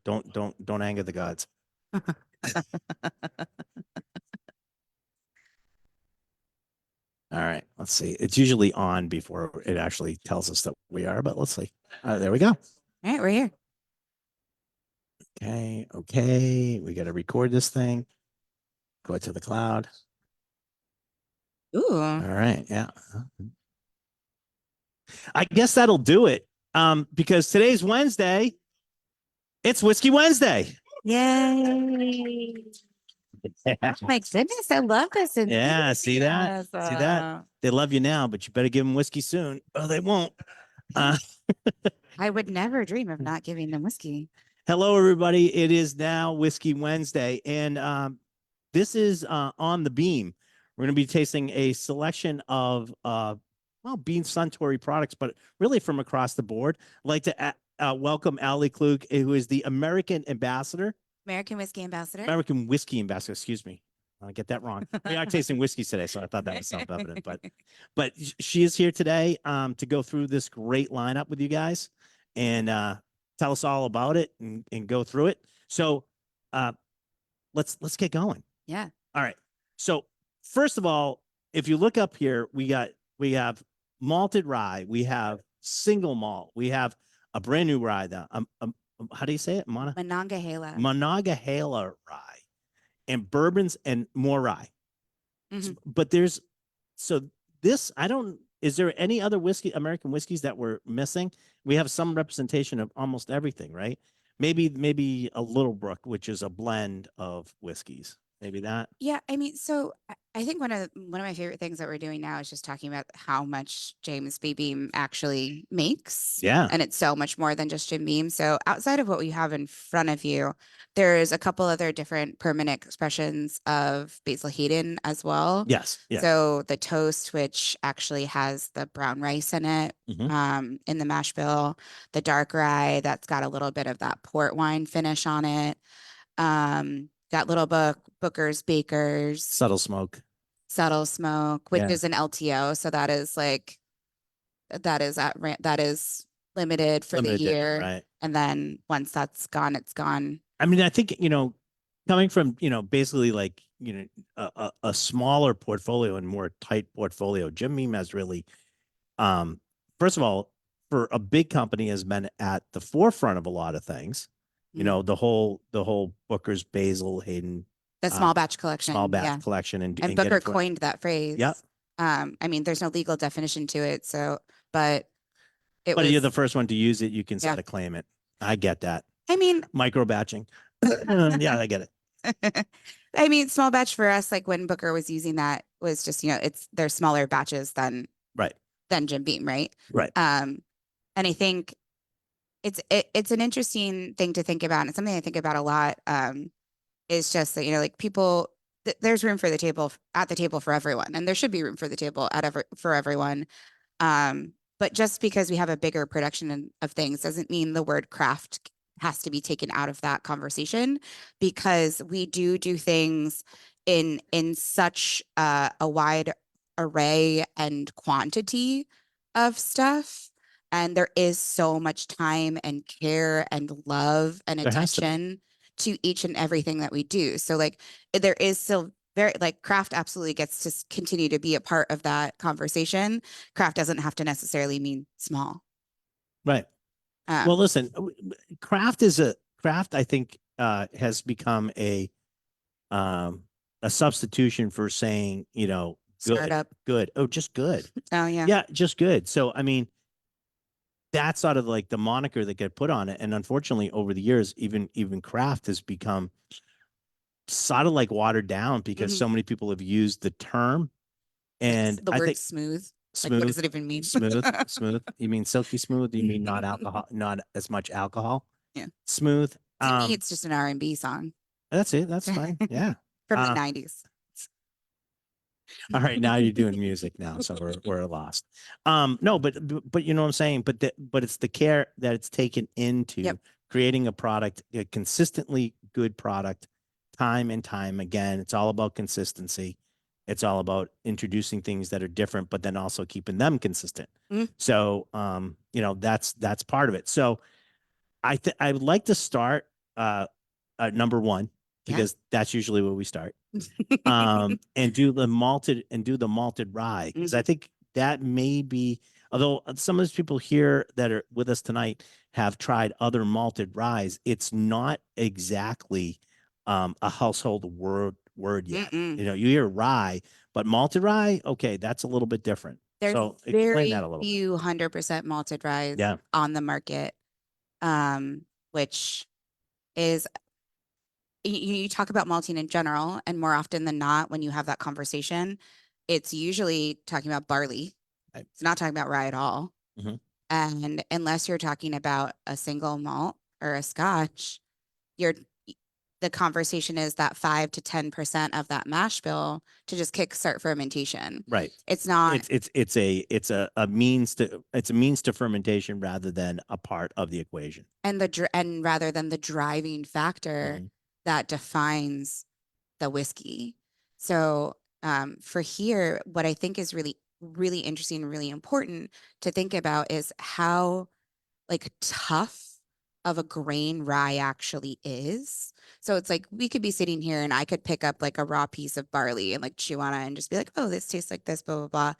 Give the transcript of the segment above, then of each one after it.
Don't anger the gods. All right, let's see. It's usually on before it actually tells us that we are, but let's see. There we go. All right, we're here. Okay. We got to record this thing. Go to the cloud. Ooh. All right. Yeah. I guess that'll do it. Because today's Wednesday. It's Whiskey Wednesday. Yay. Oh my goodness, I love this. Yeah, see that? See that? They love you now, but you better give them whiskey soon, or they won't. I would never dream of not giving them whiskey. Hello, everybody. It is now Whiskey Wednesday, and this is on the Beam. We're going to be tasting a selection of Beam Suntory products, but really from across the board. I'd like to welcome Allie Klug, who is the American ambassador. American Whiskey Ambassador. American Whiskey Ambassador, excuse me. I get that wrong. We are tasting whiskey today, so I thought that was self-evident. But she is here today to go through this great lineup with you guys and tell us all about it and go through it. So let's get going. Yeah. All right. So first of all, if you look up here, we have malted rye, we have single malt, we have a brand new rye. How do you say it? Monongahela. Monongahela rye, and bourbons and more rye. But is there any other American whiskeys that we're missing? We have some representation of almost everything, right? Maybe a Little Brook, which is a blend of whiskeys. Maybe that. Yeah, I mean, so I think one of my favorite things that we're doing now is just talking about how much WhiskiesBeam actually makes. Yeah. And it's so much more than just Jim Beam. So outside of what we have in front of you, there's a couple other different permanent expressions of Basil Hayden as well. Yes. Yeah. So the toast, which actually has the brown rice in it, in the mash bill, the dark rye that's got a little bit of that port wine finish on it. Got Little Booker's Bakers. Subtle smoke, which is an LTO. So that is limited for the year. Right. And then once that's gone, it's gone. I mean, I think, coming from, basically like, a smaller portfolio and more tight portfolio, Jim Beam has really, first of all, for a big company, has been at the forefront of a lot of things. The whole Booker's, Basil, Hayden, the small batch collection, and Booker coined that phrase. Yep. I mean, there's no legal definition to it, but you're the first one to use it. You can sort of claim it. I get that. I mean, micro batching. Yeah, I get it. I mean, small batch for us, like when Booker was using that, was just, they're smaller batches than Jim Beam, right? Right. And I think it's an interesting thing to think about. And it's something I think about a lot. Is just that, like people, there's room at the table for everyone. And there should be room for the table for everyone. But just because we have a bigger production of things doesn't mean the word craft has to be taken out of that conversation, because we do things in such a wide array and quantity of stuff. And there is so much time and care and love and attention to each and everything that we do. So like there is still very, like, craft absolutely gets to continue to be a part of that conversation. Craft doesn't have to necessarily mean small. Right. Well, listen, craft, I think, has become a substitution for saying, good, startup. Good. Oh, just good. Oh yeah. Yeah. Just good. So, I mean, that's sort of like the moniker that get put on it. And unfortunately, over the years, even craft has become sort of like watered down because so many people have used the term. And the word smooth. Like, what does it even mean? Smooth. You mean silky smooth? You mean not alcohol, not as much alcohol? Yeah. Smooth. To me, it's just an R&B song. That's it. That's fine. Yeah. From the 90s. All right, now you're doing music now, so we're lost. No, but you know what I'm saying. But it's the care that it's taken into creating a product, a consistently good product, time and time again. It's all about consistency. It's all about introducing things that are different, but then also keeping them consistent. So, that's part of it. So, I would like to start number one, Yeah. because that's usually where we start. And do the malted rye, because I think that may be, although some of those people here that are with us tonight have tried other malted ryes, it's not exactly a household word yet. Mm-mm. You know, you hear rye, but malted rye, okay, that's a little bit different. There's So explain that very a little bit. few 100% malted ryes Yeah. on the market, which is you talk about malting in general, and more often than not, when you have that conversation, it's usually talking about barley. Right. It's not talking about rye at all. Mhm. And unless you're talking about a single malt or a scotch, you're the conversation is that 5 to 10% of that mash bill to just kickstart fermentation. Right. It's not, It's a means to fermentation rather than a part of the equation. and rather than the driving factor Mhm. that defines the whiskey. So for here, what I think is really, really interesting and really important to think about is how like tough of a grain rye actually is. So it's like we could be sitting here and I could pick up like a raw piece of barley and like chew on it and just be like, oh, this tastes like this, blah, blah, blah.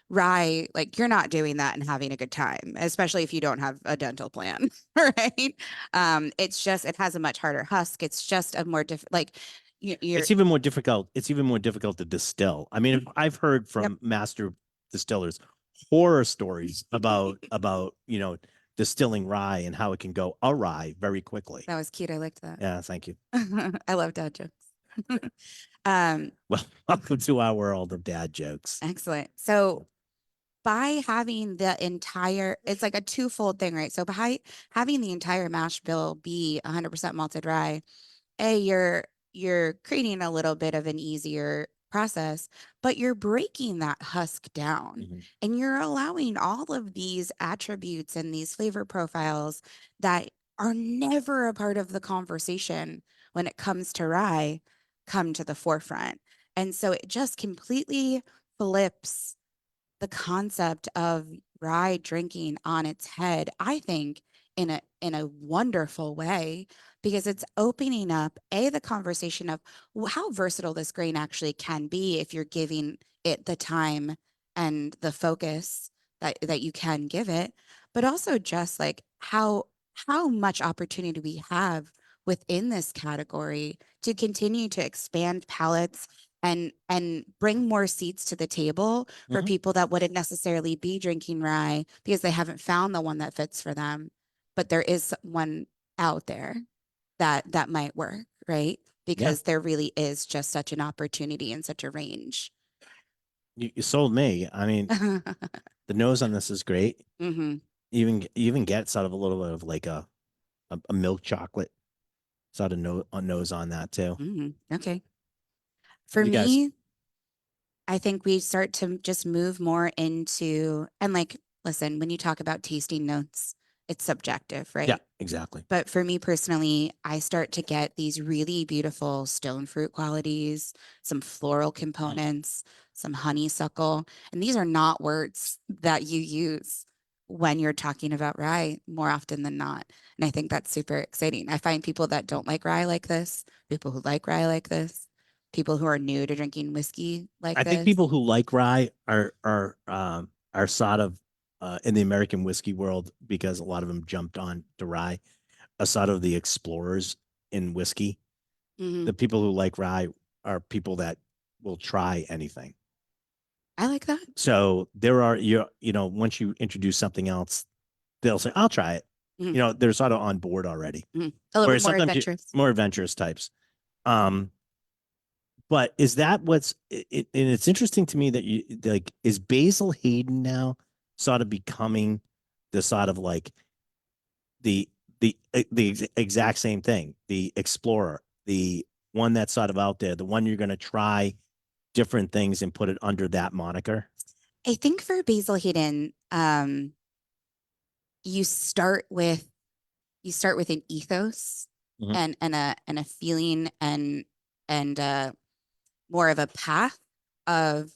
Rye, like you're not doing that and having a good time, especially if you don't have a dental plan, right? It's just, it has a much harder husk. It's just a more like you're, It's even more difficult. It's even more difficult to distill. I mean, I've heard from master distillers horror stories about distilling rye and how it can go awry very quickly. that was cute. I liked that. Yeah, thank you. I love dad jokes. Well, welcome to our world of dad jokes. Excellent. So by having the entire, it's like a twofold thing, right? So by having the entire mash bill be 100% malted rye, you're creating a little bit of an easier process, but you're breaking that husk down and you're allowing all of these attributes and these flavor profiles that are never a part of the conversation when it comes to rye come to the forefront. And so it just completely flips the concept of rye drinking on its head, I think, in a wonderful way, because it's opening up the conversation of how versatile this grain actually can be if you're giving it the time and the focus that you can give it, but also just like how much opportunity we have within this category to continue to expand palettes and bring more seats to the table for people that wouldn't necessarily be drinking rye because they haven't found the one that fits for them. But there is one out there that might work, right? Because there really is just such an opportunity and such a range. You sold me. I mean, the nose on this is great. Mm-hmm. You even get sort of a little bit of like a milk chocolate sort of nose on that too. Mm-hmm. Okay. For You guys, me, I think we start to just move more into, and like, listen, when you talk about tasting notes, it's subjective, right? yeah, exactly. But for me personally, I start to get these really beautiful stone fruit qualities, some floral components, some honeysuckle. And these are not words that you use when you're talking about rye more often than not. And I think that's super exciting. I find people that don't like rye like this, people who like rye like this, people who are new to drinking whiskey like I think this. people who like rye are sort of in the American whiskey world, because a lot of them jumped on to rye, are sort of the explorers in whiskey. Mhm. The people who like rye are people that will try anything. I like that. So there are once you introduce something else, they'll say, "I'll try it." Mhm. They're sort of on board already. A little Whereas bit more sometimes adventurous. more adventurous types. But is that what's it? And it's interesting to me that you like, is Basil Hayden now sort of becoming the sort of like the the exact same thing, the explorer, the one that's sort of out there, the one you're going to try different things and put it under that moniker? I think for Basil Hayden, you start with an ethos and a feeling and more of a path of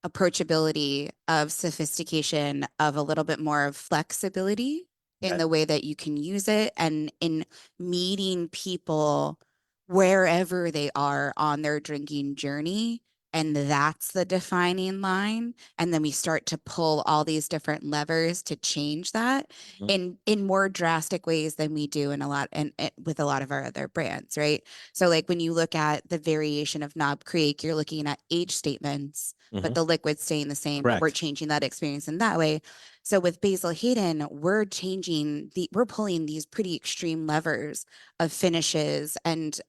approachability, of sophistication, of a little bit more of flexibility. in Okay. the way that you can use it and in meeting people wherever they are on their drinking journey. And that's the defining line. And then we start to pull all these different levers to change that in more drastic ways than we do in a lot and with a lot of our other brands, right? So like when you look at the variation of Knob Creek, you're looking at age statements, but the liquid's staying the same, but we're Correct. changing that experience in that way. So with Basil Hayden, we're pulling these pretty extreme levers of finishes and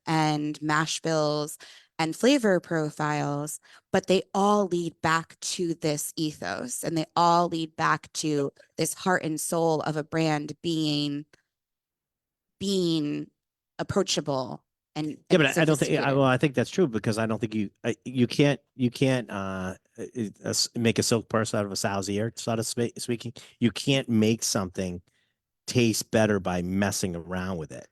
mash bills and flavor profiles, but they all lead back to this ethos and they all lead back to this heart and soul of a brand being approachable and Yeah, but I don't think. sophisticated. Well, I think that's true because I don't think you can't make a silk purse out of a sow's ear, sort of speaking. You can't make something taste better by messing around with it,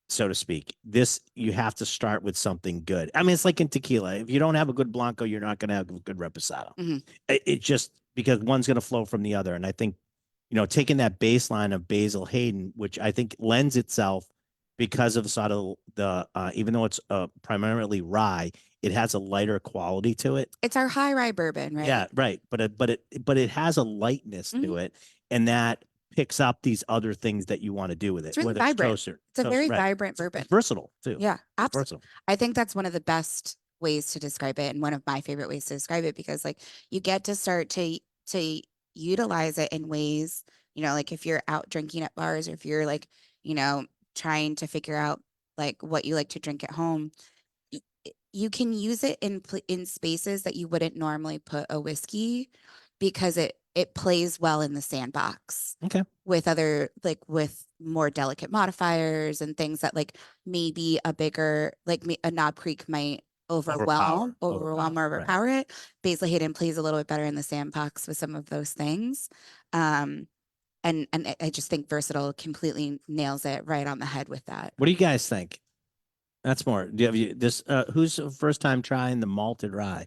so to speak. This you have to start with something good. I mean, it's like in tequila. If you don't have a good blanco, you're not going to have a good reposado. It just because one's going to flow from the other, and I think taking that baseline of Basil Hayden, which I think lends itself because of sort of the even though it's primarily rye, it has a lighter quality to it. It's our high rye bourbon, right? Yeah, right. But it has a lightness to it, and that picks up these other things that you want to do with it. It's really whether vibrant. Toaster, It's a very right. vibrant bourbon. It's versatile too. Yeah, absolutely. Versatile. I think that's one of the best ways to describe it and one of my favorite ways to describe it because like you get to start to utilize it in ways, like if you're out drinking at bars or if you're like, trying to figure out like what you like to drink at home, you can use it in spaces that you wouldn't normally put a whiskey because it plays well in the sandbox. Okay. With other like with more delicate modifiers and things that like maybe a bigger like a Knob Creek might overwhelm or overpower it. Basil Hayden plays a little bit better in the sandbox with some of those things. And I just think Versatile completely nails it right on the head with that. What do you guys think? That's more. Do you have this? Who's first time trying the malted rye?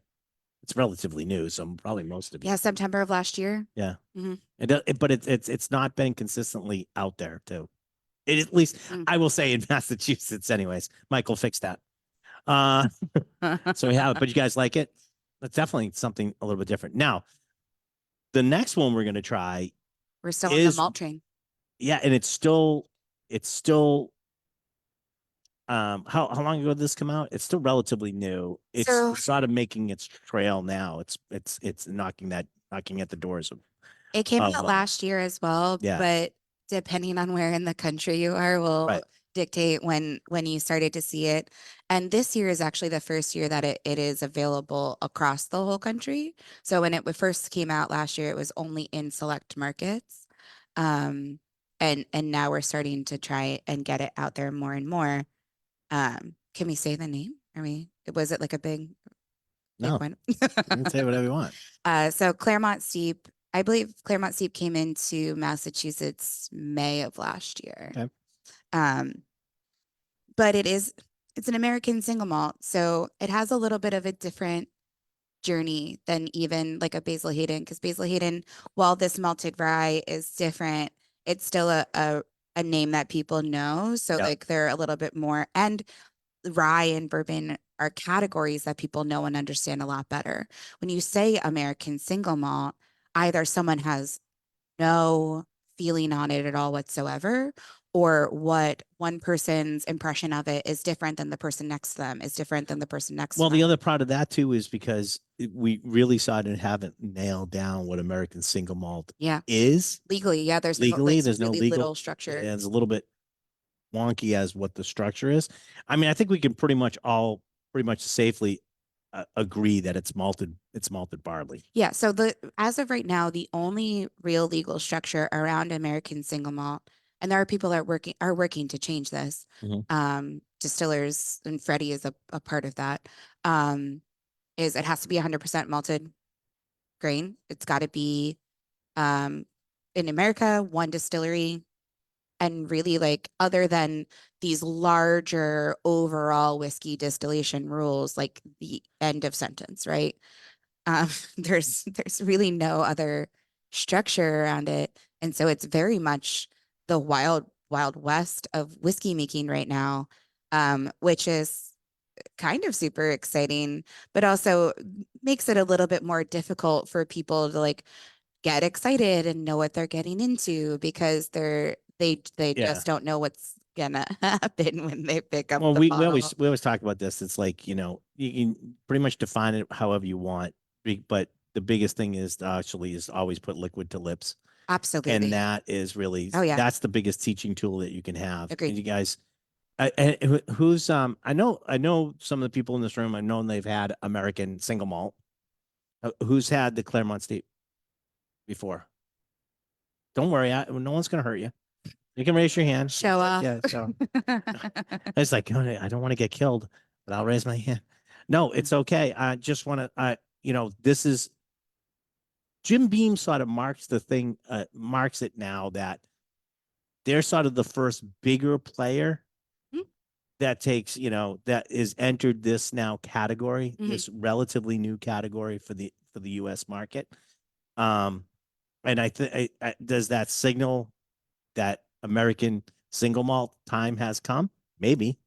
It's relatively new, so probably most of you. Yeah, September of last year. Yeah. But it's not been consistently out there too. At least I will say in Massachusetts, anyways. Michael fixed that. So we have it, but you guys like it? That's definitely something a little bit different. Now, the next one we're gonna try. We're still on the malt train. Yeah, and it's still how long ago did this come out? It's still relatively new. It's sort of making its trail now. It's knocking at the doors of. It came out last year as well, but depending on where in the country you are will dictate when you started to see it. And this year is actually the first year that it is available across the whole country. So when it first came out last year, it was only in select markets. And now we're starting to try and get it out there more and more. Can we say the name? Was it like a big one? You can say whatever you want. So Clermont Steep, I believe Clermont Steep came into Massachusetts May of last year. Okay. But it's an American single malt, so it has a little bit of a different journey than even like a Basil Hayden, because Basil Hayden, while this malted rye is different, it's still a name that people know. So like they're a little bit more, and rye and bourbon are categories that people know and understand a lot better. When you say American single malt, either someone has no feeling on it at all whatsoever, or what one person's impression of it is different than the person next to them is different than the person next to them. Well, the other part of that too is because we really started to haven't nailed down what American single malt is legally. Yeah, there's there's no legal little structure. And it's a little bit wonky as what the structure is. I mean, I think we can pretty much safely agree that it's malted barley. Yeah. So as of right now, the only real legal structure around American single malt, and there are people that are working to change this. Distillers, and Freddie is a part of that. Is it has to be 100% malted grain. It's got to be in America, one distillery. And really, like, other than these larger overall whiskey distillation rules, like the end of sentence, right? There's really no other structure around it. And so it's very much the wild west of whiskey making right now, which is kind of super exciting, but also makes it a little bit more difficult for people to like get excited and know what they're getting into because they Yeah. just don't know what's gonna happen when they pick up Well, the we bottle. always talk about this. It's like, you know, you can pretty much define it however you want, but the biggest thing is actually is always put liquid to lips. And Absolutely. that is really, Oh yeah, that's the biggest teaching tool that you can have. And agreed. you guys, who's, I know some of the people in this room, I've known they've had American single malt. Who's had the Clermont Steep before? Don't worry. No one's going to hurt you. You can raise your hand. Show off. Yeah. So it's like, "Oh, I don't want to get killed, but I'll raise my hand. No, it's okay. I just want to, you know, this is Jim Beam sort of marks the thing, marks it now that they're sort of the first bigger player Mhm. that takes, you know, that is entered this now category, Mhm. this relatively new category for the US market. And I think does that signal that American single malt time has come? Maybe.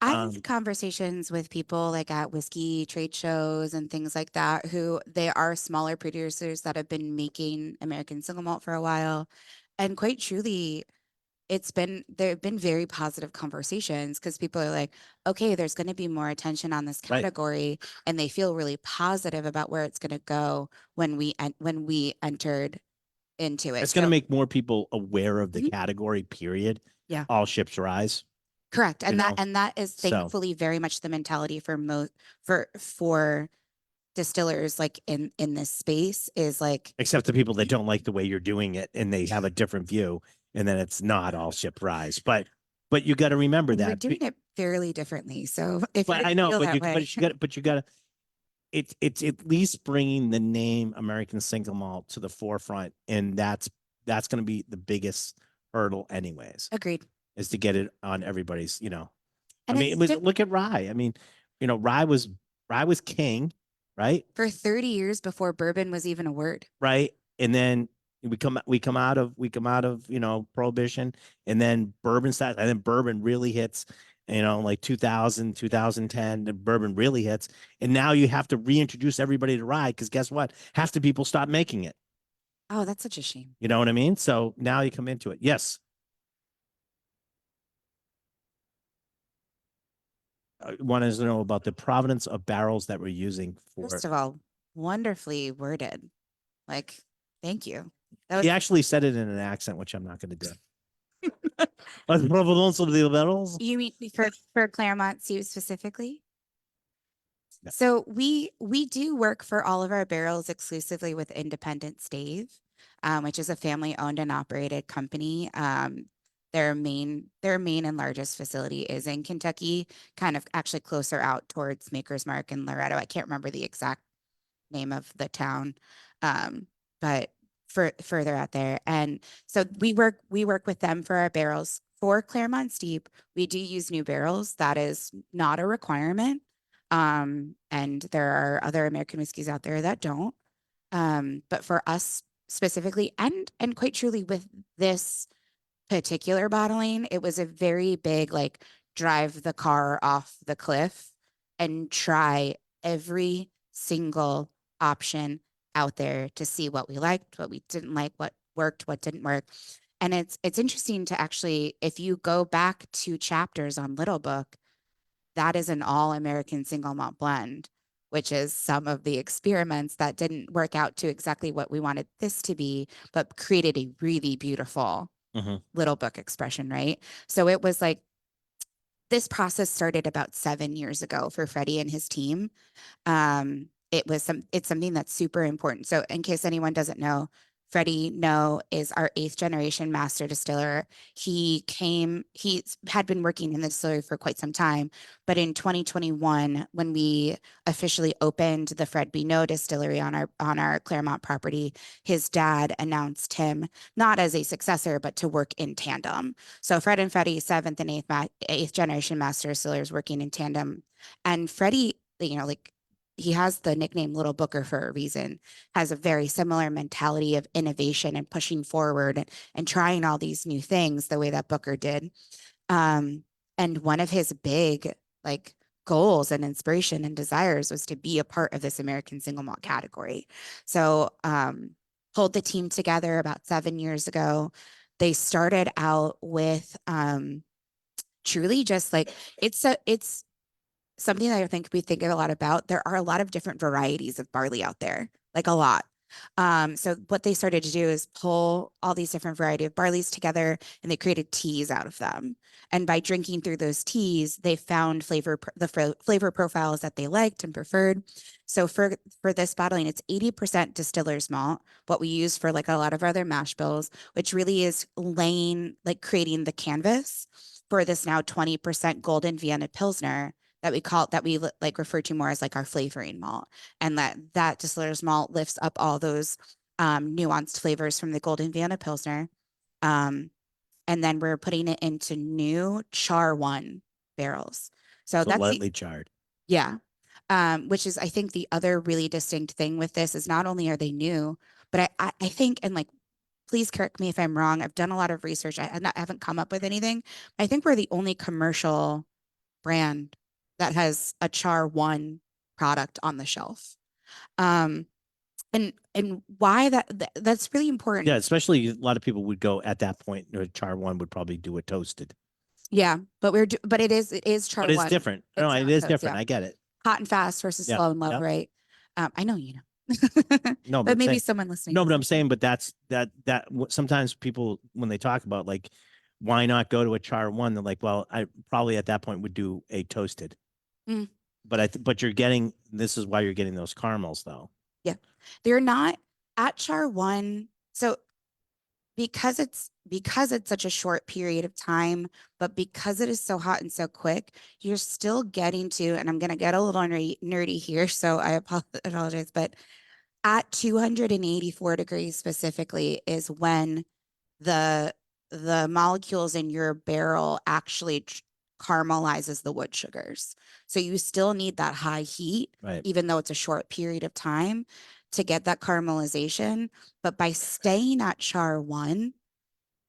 I've had conversations with people like at whiskey trade shows and things like that, who they are smaller producers that have been making American single malt for a while. And quite truly, there have been very positive conversations because people are like, okay, there's going to be more attention on this Right. category, and they feel really positive about where it's going to go when we entered into it. It's going to So make more people aware of the Mhm. category, period. Yeah, All ships rise, correct. you know? And that is So, thankfully very much the mentality for most for distillers like in this space is like, except the people that don't like the way you're doing it and they have a different view, and then it's not all ship rise. But you got to remember and we're that. doing it fairly differently. So if But you I know, feel that way, but you got to, it's at least bringing the name American single malt to the forefront. And that's going to be the biggest hurdle anyways, agreed. is to get it on everybody's, you know, I And mean, it it's was, look at rye. I mean, you know, rye was king, right? for 30 years before bourbon was even a word. Right. And then we come out of, you know, prohibition, and then bourbon starts, and then bourbon really hits, you know, like 2000, 2010, the bourbon really hits. And now you have to reintroduce everybody to rye because guess what? Half the people stop making it. Oh, that's such a shame. You know what I mean? So now you come into it. Yes. I wanted to know about the provenance of barrels that we're using for. First of all, wonderfully worded. Like, thank you. That He was actually said it in an accent, which I'm not going to do. La provenance of the barrels. you mean for Claremont Steep specifically? Yeah. So we do work for all of our barrels exclusively with Independent Stave, which is a family owned and operated company. Their main and largest facility is in Kentucky, kind of actually closer out towards Maker's Mark and Loretto. I can't remember the exact name of the town, but further out there. And so we work with them for our barrels. For Clermont Steep, we do use new barrels. That is not a requirement. And there are other American whiskeys out there that don't. But for us specifically, and quite truly with this particular bottling, it was a very big like drive the car off the cliff and try every single option out there to see what we liked, what we didn't like, what worked, what didn't work. And it's interesting to actually, if you go back 2 chapters on Little Book, that is an all American single malt blend, which is some of the experiments that didn't work out to exactly what we wanted this to be, but created a really beautiful Little Book expression, right? So it was like this process started about 7 years ago for Freddie and his team. It's something that's super important. So in case anyone doesn't know, Freddie No is our 8th generation master distiller. He had been working in the distillery for quite some time, but in 2021, when we officially opened the Fred B. No distillery on our Clermont property, his dad announced him not as a successor, but to work in tandem. So Fred and Freddie, 7th and 8th generation master distillers working in tandem. And Freddie, you know, like he has the nickname Little Booker for a reason, has a very similar mentality of innovation and pushing forward and trying all these new things the way that Booker did. And one of his big like goals and inspiration and desires was to be a part of this American single malt category. So pulled the team together about 7 years ago. They started out with truly just like it's something that I think we think a lot about. There are a lot of different varieties of barley out there, like a lot. So what they started to do is pull all these different variety of barleys together, and they created teas out of them. And by drinking through those teas, they found the flavor profiles that they liked and preferred. So for this bottling, it's 80% distiller's malt, what we use for like a lot of other mash bills, which really is creating the canvas for this now 20% golden Vienna Pilsner that we like refer to more as like our flavoring malt, and that distiller's malt lifts up all those nuanced flavors from the golden Vienna Pilsner. And then we're putting it into new char 1 barrels. So that's lightly charred. Yeah. Which is, I think, the other really distinct thing with this is not only are they new, but I think, and like, please correct me if I'm wrong. I've done a lot of research. I haven't come up with anything. I think we're the only commercial brand that has a char 1 product on the shelf. And why that's really important. Yeah, especially a lot of people would go at that point. Char 1 would probably do it toasted. Yeah, but it is char 1. But it's different. No, it is different. Yeah. I get it. Hot and fast versus slow and low, right? I know you know. No, but maybe saying, someone listening. No, but I'm saying, but that sometimes people, when they talk about like, why not go to a char 1? They're like, well, I probably at that point would do a toasted. Mm. But this is why you're getting those caramels though. Yeah, they're not at char 1. So because it's such a short period of time, but because it is so hot and so quick, you're still getting to, and I'm going to get a little nerdy here, so I apologize, but at 284 degrees specifically is when the molecules in your barrel actually caramelizes the wood sugars. So you still need that high heat, right, even though it's a short period of time to get that caramelization. But by staying at char 1,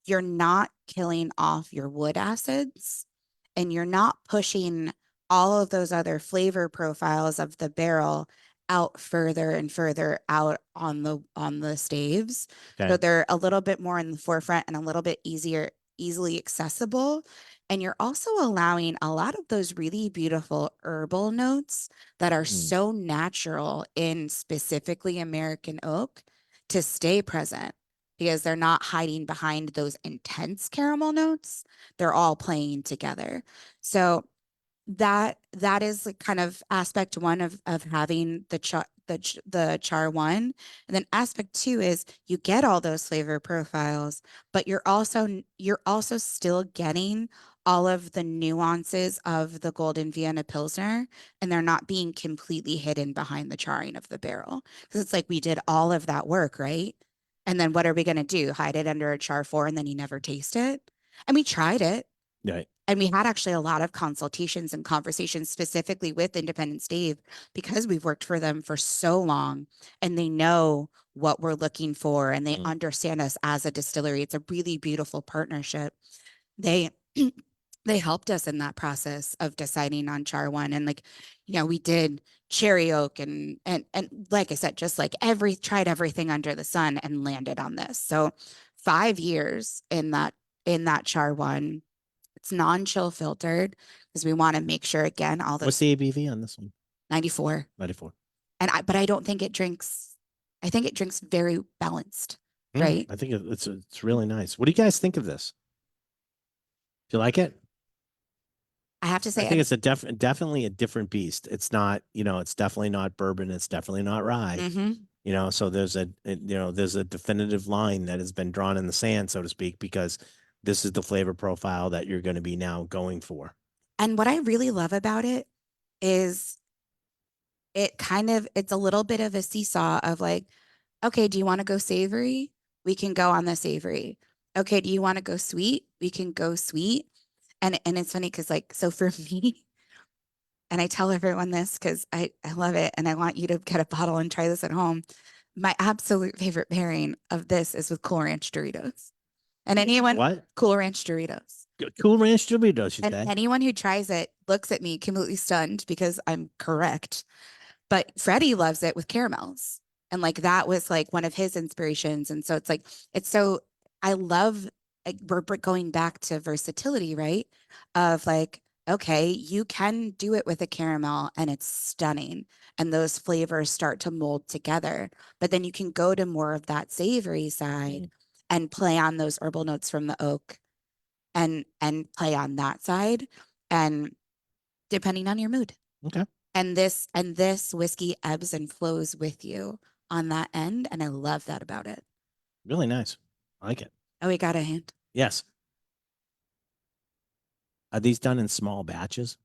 you're not killing off your wood acids, and you're not pushing all of those other flavor profiles of the barrel out further and further out on the staves. okay. So they're a little bit more in the forefront and a little bit easily accessible. And you're also allowing a lot of those really beautiful herbal notes that are so natural in specifically American oak to stay present, because they're not hiding behind those intense caramel notes. They're all playing together. So that is like kind of aspect 1 of having the char 1. And then aspect 2 is you get all those flavor profiles, but you're also still getting all of the nuances of the golden Vienna Pilsner, and they're not being completely hidden behind the charring of the barrel, because it's like we did all of that work, right? And then what are we going to do? Hide it under a char 4 and then you never taste it? And we tried it. Right. And we had actually a lot of consultations and conversations specifically with Independent Stave, because we've worked for them for so long and they know what we're looking for and they understand us as a distillery. It's a really beautiful partnership. They they helped us in that process of deciding on char 1. And like, we did cherry oak and like I said, just like tried everything under the sun and landed on this. So 5 years in that char 1. It's non-chill filtered because we want to make sure, again, all those. What's the ABV on this one? 94. 94. But I don't think it drinks. I think it drinks very balanced, right? I think it's really nice. What do you guys think of this? Do you like it? I have to say, I think it's definitely a different beast. It's not, it's definitely not bourbon. It's definitely not rye. So there's a definitive line that has been drawn in the sand, so to speak, because this is the flavor profile that you're going to be now going for. And what I really love about it is it's a little bit of a seesaw of like, okay, do you want to go savory? We can go on the savory. Okay, do you want to go sweet? We can go sweet. And it's funny because, like, so for me, and I tell everyone this because I love it and I want you to get a bottle and try this at home. My absolute favorite pairing of this is with Cool Ranch Doritos. And anyone, What? Cool Ranch Doritos. Cool Ranch Doritos, you And say? anyone who tries it looks at me completely stunned because I'm correct. But Freddie loves it with caramels. And like that was like one of his inspirations. And so it's like, it's so, I love, like, we're going back to versatility, right? Of like, okay, you can do it with a caramel and it's stunning. And those flavors start to mold together. But then you can go to more of that savory side and play on those herbal notes from the oak and play on that side. And depending on your mood. Okay. And this whiskey ebbs and flows with you on that end. And I love that about it. Really nice. I like it. Oh, we got a hint. Yes. Are these done in small batches?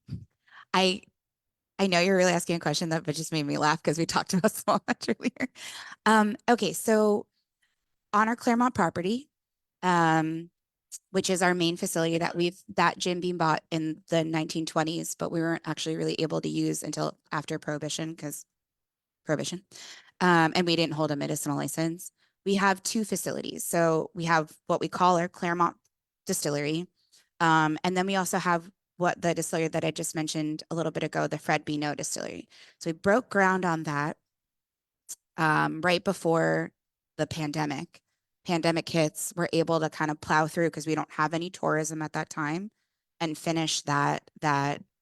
I I know you're really asking a question that but just made me laugh because we talked about small batch earlier. Okay, so on our Clermont property, which is our main facility that Jim Beam bought in the 1920s, but we weren't actually really able to use until after Prohibition because Prohibition. And we didn't hold a medicinal license. We have two facilities. So we have what we call our Clermont distillery. And then we also have what the distillery that I just mentioned a little bit ago, the Fred Bino distillery. So we broke ground on that right before the pandemic. Pandemic hits, we're able to kind of plow through because we don't have any tourism at that time and finish that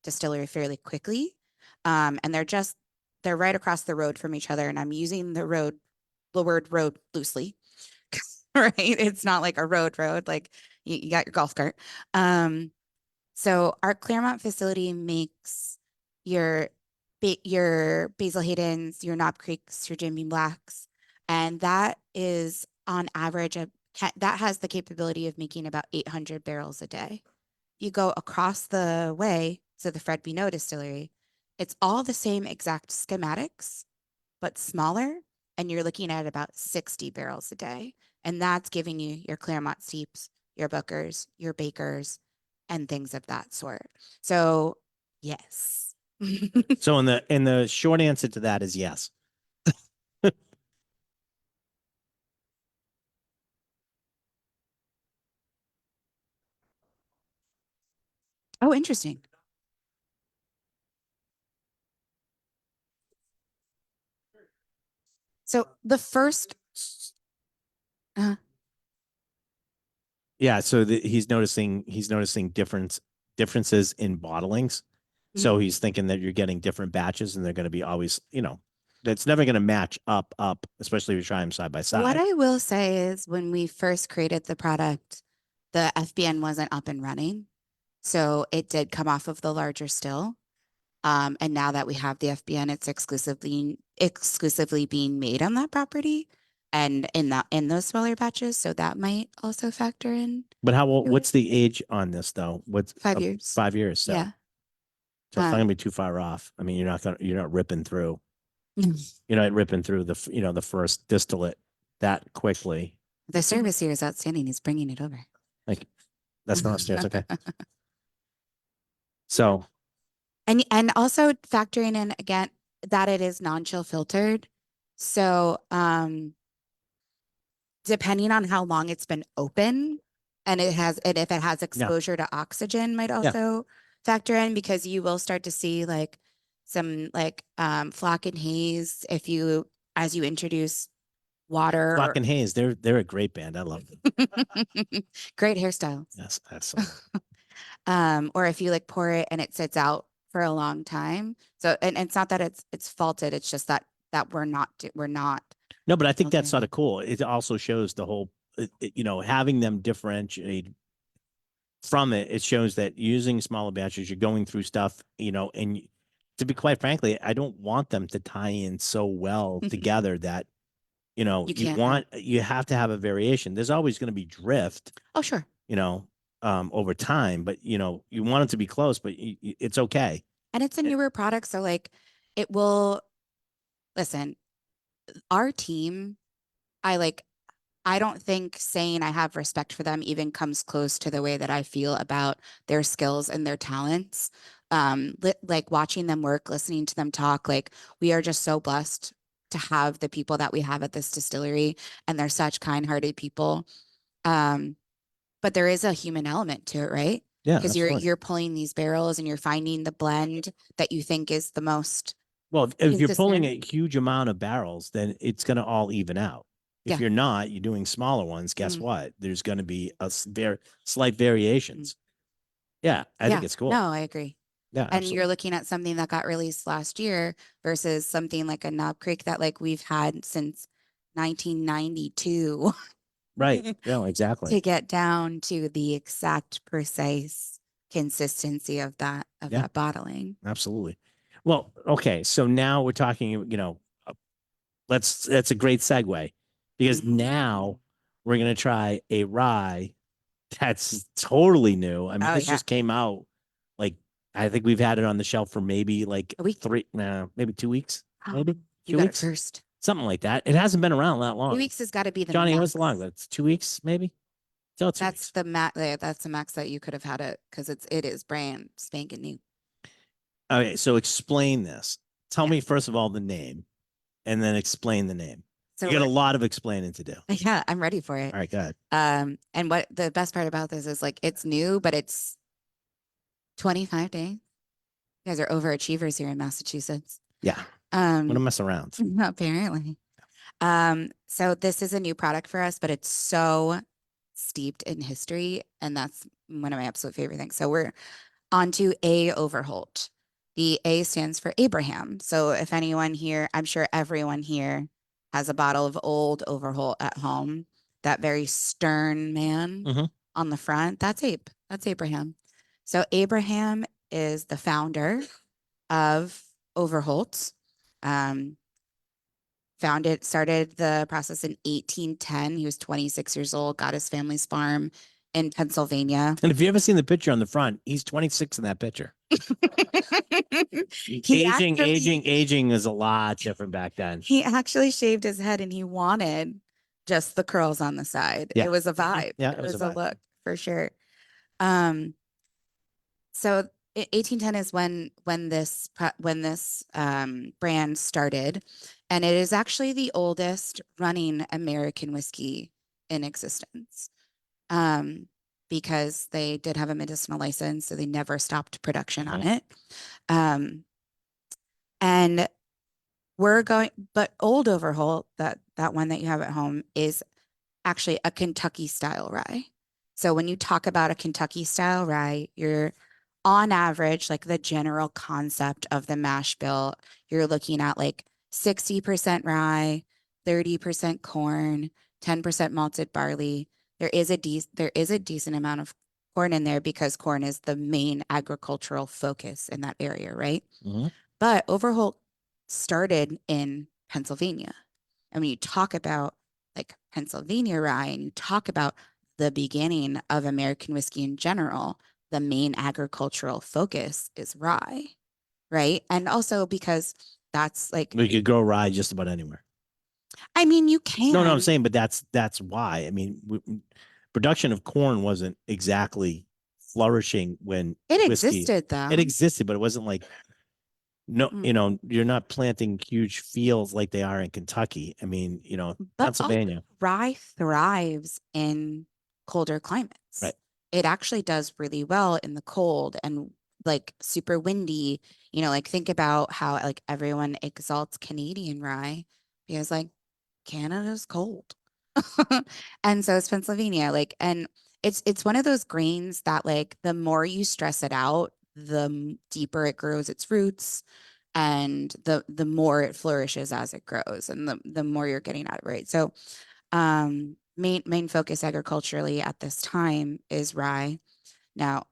distillery fairly quickly. And they're right across the road from each other. And I'm using the word road loosely, right? It's not like a road, like you got your golf cart. So our Clermont facility makes your Basil Hayden's, your Knob Creeks, your Jim Beam Blacks, and that is on average that has the capability of making about 800 barrels a day. You go across the way to the Fred Bino distillery, it's all the same exact schematics, but smaller, and you're looking at about 60 barrels a day. And that's giving you your Clermont Steeps, your Bookers, your Bakers, and things of that sort. So, yes. So in the short answer to that is yes. Oh, interesting. So the first, uh, Yeah, so he's noticing differences in bottlings. So he's thinking that you're getting different batches and they're going to be always, that's never going to match up, especially if you try them side by what side. I will say is when we first created the product, the FBN wasn't up and running. So it did come off of the larger still. And now that we have the FBN, it's exclusively being made on that property and in those smaller batches. So that might also factor in But what's the age on this though? What's 5 years. 5 years? So, Yeah. so it's not gonna be too far off. I mean, you're not ripping through. No. You're not ripping through the first distillate that quickly. The service here is outstanding. He's bringing it over. Like that's not upstairs. Okay. So And also factoring in again that it is non-chill filtered. So depending on how long it's been open and if it has exposure to oxygen might also factor in because you will start to see like some like flock and haze as you introduce water. Flock and Haze, they're a great band. I love them. Great hairstyles. Yes, that's Or if you like pour it and it sits out for a long time. So and it's not that it's faulted, it's just that we're not no, but I think that's sort of cool. It also shows the whole having them differentiate from it. It shows that using smaller batches, you're going through stuff, and to be quite frankly, I don't want them to tie in so well together that you have to have a variation. There's always going to be drift. Oh, sure. Over time, but you want it to be close, but it's okay. And it's a newer product, so like it will listen, our team, I don't think saying I have respect for them even comes close to the way that I feel about their skills and their talents. like watching them work, listening to them talk, like we are just so blessed to have the people that we have at this distillery, and they're such kind-hearted people. Um, but there is a human element to it, right? Yeah, Because absolutely. you're pulling these barrels and you're finding the blend that you think is the most Well, if you're pulling consistent. a huge amount of barrels, then it's going to all even out. If Yeah. you're not, you're doing smaller ones, guess Mm. what? There's going to be very slight variations. Yeah, I think Yeah, it's cool. no, I agree. Yeah, And you're absolutely. looking at something that got released last year versus something like a Knob Creek that like we've had since 1992 Right. No, exactly. to get down to the exact precise consistency of Yeah, that bottling. absolutely. Well, okay. So now we're talking, that's a great segue because Mhm. now we're going to try a rye that's totally new. I mean, Oh this yeah. just came out like I think we've had it on the shelf for maybe like A week. maybe 2 weeks, maybe You two got it weeks, first. something like that. It hasn't been around that 2 long. weeks has got to be the Johnny, what's max. the long? That's 2 weeks, maybe. Tell 2 weeks. That's the max that you could have had it because it is brand spanking new. Okay, so explain this. Tell Yeah. me first of all the name, and then explain the name. You So got a lot of explaining to do. yeah, I'm ready for it. All right, go ahead. And what the best part about this is like it's new, but it's 25 days. You guys are overachievers here in Massachusetts. Yeah, I'm gonna Um, mess around. apparently. So this is a new product for us, but it's so steeped in history, and that's one of my absolute favorite things. So we're on to A Overholt. The A stands for Abraham. So if anyone here, I'm sure everyone here has a bottle of old Overholt at home, that very stern man Mhm. on the front, that's Abe. That's Abraham. So Abraham is the founder of Overholt. Um, started the process in 1810. He was 26 years old, got his family's farm in Pennsylvania. And if you ever seen the picture on the front, he's 26 in that picture. He actually Aging is a lot different back then. he actually shaved his head and he wanted just the curls on the side. Yeah. It was a vibe. Yeah, It it was a was a vibe. look for sure. Um, so 1810 is when this brand started, and it is actually the oldest running American whiskey in existence. Um, because they did have a medicinal license, so they never stopped production on it. Um, and but Old Overholt, that one that you have at home, is actually a Kentucky style rye. So when you talk about a Kentucky style rye, you're on average, like the general concept of the mash bill, you're looking at like 60% rye, 30% corn, 10% malted barley. There is a decent amount of corn in there because corn is the main agricultural focus in that area, right? Mhm. But Overholt started in Pennsylvania. And when you talk about like Pennsylvania rye and you talk about the beginning of American whiskey in general, the main agricultural focus is rye, right? And also because that's like, We could grow rye just about anywhere. I mean, you No, I'm can. saying, but that's why. I mean, production of corn wasn't exactly flourishing when It whiskey. existed It though. existed, but it wasn't like no, Mm. you're not planting huge fields like they are in Kentucky. I mean, But also, Pennsylvania. rye thrives in colder climates. Right. It actually does really well in the cold and like super windy. Like think about how like everyone exalts Canadian rye because like Canada's cold. And so is Pennsylvania. Like, and it's one of those grains that like the more you stress it out, the deeper it grows its roots and the more it flourishes as it grows and the more you're getting at it, right? So main focus agriculturally at this time is rye. Now,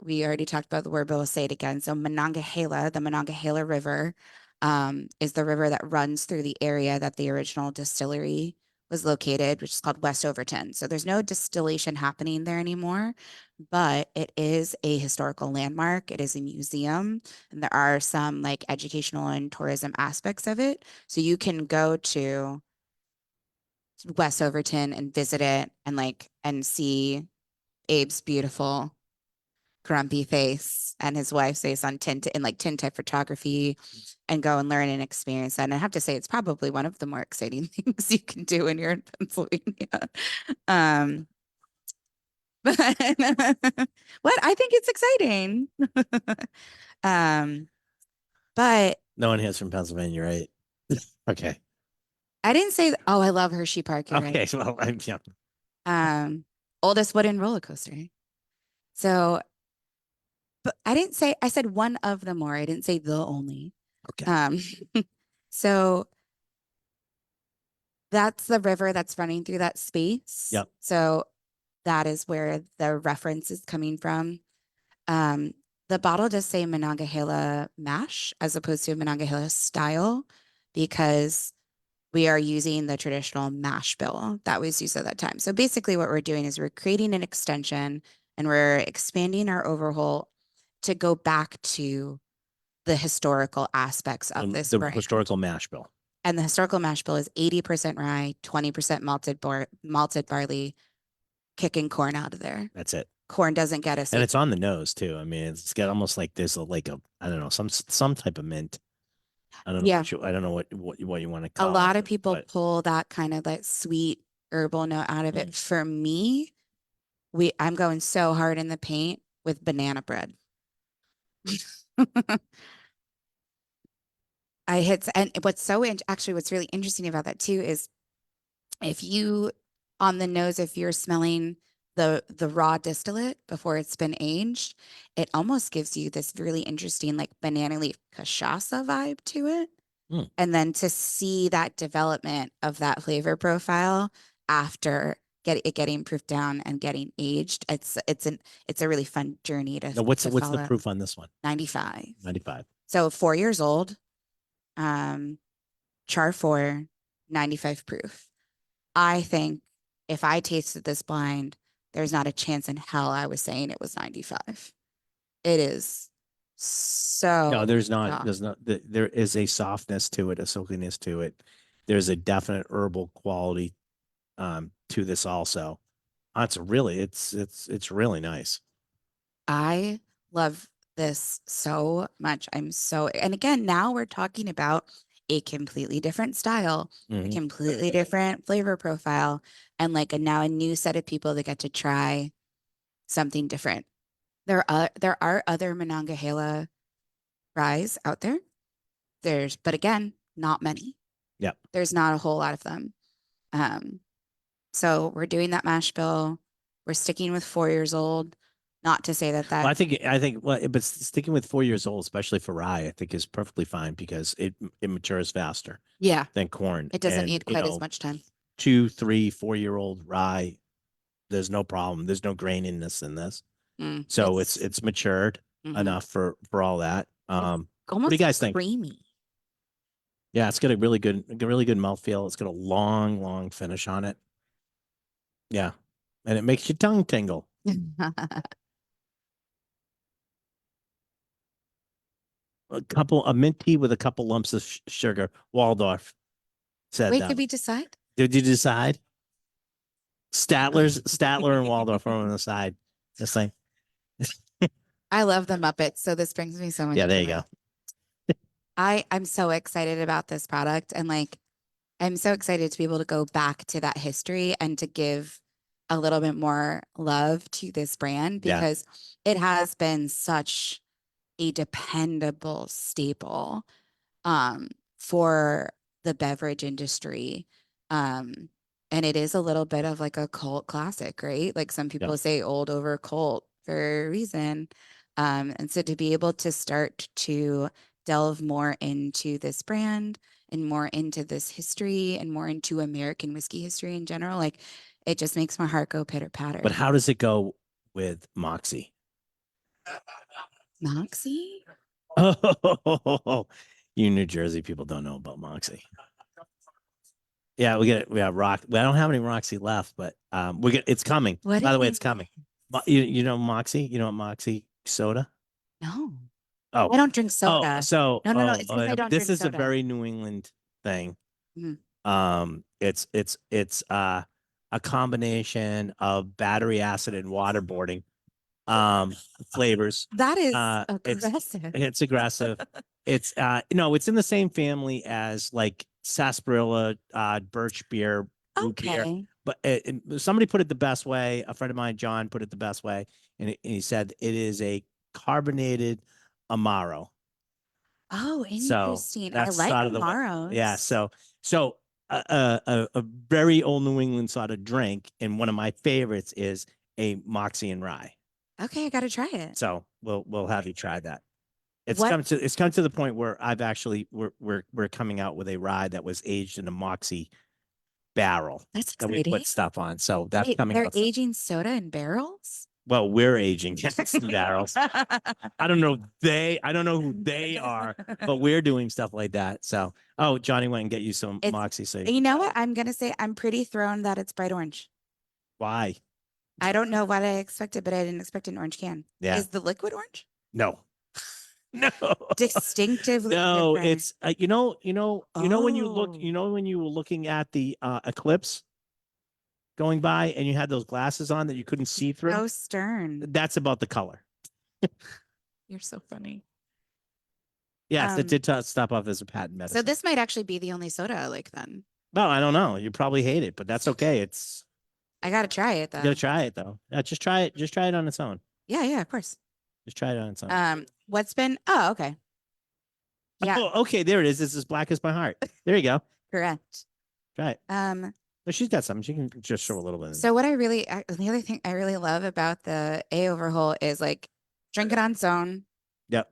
we already talked about the word, but we'll say it again. So Monongahela, the Monongahela River, is the river that runs through the area that the original distillery was located, which is called West Overton. So there's no distillation happening there anymore, but it is a historical landmark. It is a museum, and there are some like educational and tourism aspects of it. So you can go to West Overton and visit it and see Abe's beautiful grumpy face and his wife's face on tintype photography and go and learn and experience that. And I have to say, it's probably one of the more exciting things you can do when you're in Pennsylvania. But what I think it's exciting. But no one here's from Pennsylvania, right? Okay. I didn't say, oh, I love Hershey Park. You're Okay. right. Well, yeah. Oldest wooden roller coaster. So, but I didn't say, I said one of the more. I didn't say the only. Okay. So that's the river that's running through that space. Yep. So that is where the reference is coming from. The bottle does say Monongahela mash as opposed to Monongahela style because we are using the traditional mash bill that was used at that time. So basically what we're doing is we're creating an extension and we're expanding our Overholt to go back to the historical aspects of this the brand. historical mash bill. And the historical mash bill is 80% rye, 20% malted barley, kicking corn out of there. That's it. Corn doesn't get us. And it's on the nose too. I mean, it's got almost like there's I don't know, some type of mint. I don't know. Yeah. I don't know what you want to call it. A lot of people pull that kind of like sweet herbal note out of it. For me, I'm going so hard in the paint with banana bread. And what's really interesting about that too is if you on the nose, if you're smelling the raw distillate before it's been aged, it almost gives you this really interesting like banana leaf cachaça vibe to it. And then to see that development of that flavor profile after getting proofed down and getting aged, it's a really fun journey to. Now, what's to the follow. proof on this one? 95. 95. So 4 years old. Char 4, 95 proof. I think if I tasted this blind, there's not a chance in hell I was saying it was 95. It is so. No, there's not. soft. There's not. There is a softness to it, a silkiness to it. There's a definite herbal quality to this also. It's really nice. I love this so much. And again, now we're talking about a completely different style, a completely different flavor profile, and like now a new set of people that get to try something different. There are other Monongahela ryes out there. But again, not many. Yeah. There's not a whole lot of them. So we're doing that mash bill. We're sticking with 4 years old. Not to say that. Well, I think, but sticking with 4 years old, especially for rye, I think is perfectly fine because it matures faster. Yeah. Than corn. It doesn't need quite as much time. 2, 3, 4-year-old rye, there's no problem. There's no graininess in this. So it's matured enough for all that. Almost what do you guys think? Creamy. Yeah, it's got a really good mouthfeel. It's got a long finish on it. Yeah. And it makes your tongue tingle. A mint tea with a couple lumps of sugar. Waldorf said Wait, that. did we decide? Did you decide? Statler and Waldorf are on the side. Just like. I love the Muppets, so this brings me so much. Yeah, there you go. I'm so excited about this product, and like I'm so excited to be able to go back to that history and to give a little bit more love to this brand because it has been such a dependable staple for the beverage industry. And it is a little bit of like a cult classic, right? Like some people say old over cult for a reason. And so to be able to start to delve more into this brand and more into this history and more into American whiskey history in general, like it just makes my heart go pitter patter. But how does it go with Moxie? Moxie? Oh, you New Jersey people don't know about Moxie. Yeah, we have rock. I don't have any Roxy left, but it's coming. By the way, it's coming. You know Moxie? You know what Moxie soda? No. Oh, I don't drink soda. Oh, so no. It's because I don't this drink is soda. a very New England thing. It's a combination of battery acid and waterboarding flavors. That is It's aggressive. it's aggressive. It's no, it's in the same family as like sarsaparilla, birch beer, root beer. Okay. But somebody put it the best way. A friend of mine, John, put it the best way, and he said it is a carbonated amaro. Oh, So interesting. I that's like sort of the way. Yeah. Amaros. So a very old New England sort of drink, and one of my favorites is a Moxie and rye. Okay, I gotta try it. So we'll have you try that. What? It's come to the point where I've actually we're coming out with a rye that was aged in a Moxie barrel That's that we put exciting. stuff on. So that's Wait, coming they're out. aging soda in barrels? Well, we're aging in barrels. I don't know who they are, but we're doing stuff like that. So, oh, Johnny went and get you some It's, Moxie. So you know what? I'm gonna say I'm pretty thrown that it's bright orange. why? I don't know what I expected, but I didn't expect an orange can. Yeah. Is the liquid orange? No. No. Distinctively No, different. it's when you look, Oh. when you were looking at the eclipse going by and you had those glasses on that you couldn't see through. So stern. That's about the color. You're so funny. Yes, it did stop off as a patent medicine. So this might actually be the only soda I like then. Well, I don't know. You probably hate it, but that's okay. I gotta try it though. You gotta try it though. Yeah, just try it. Just try it on its own. Yeah, of course. Just try it on its own. What's been? Oh, okay. Yeah. Oh, okay. There it is. It's as black as my heart. There you go. Correct. Try it. No, she's got something. She can just show a little bit. So what the other thing I really love about the Overholt is like drink it on its own. Yep.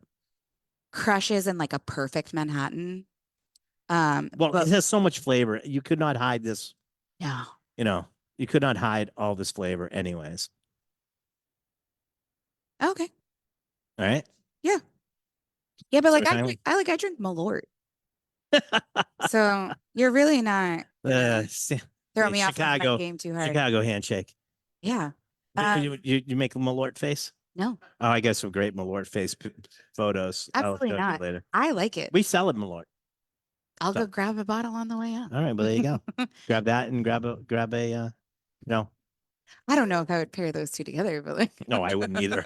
Crushes in like a perfect Manhattan. Well, it has so much flavor. You could not hide this. No. You could not hide all this flavor anyways. Okay. All right. Yeah. Yeah, but So like I drink Malort. So you're really not throw me off my game too hard. Chicago handshake. Yeah. You make a Malort face? No. Oh, I got some great Malort face photos. Absolutely not. Later. I like it. We sell it Malort. I'll go grab a bottle on the way up. All right, well there you go. Grab that and grab a no. I don't know if I would pair those two together, but like no, I wouldn't either.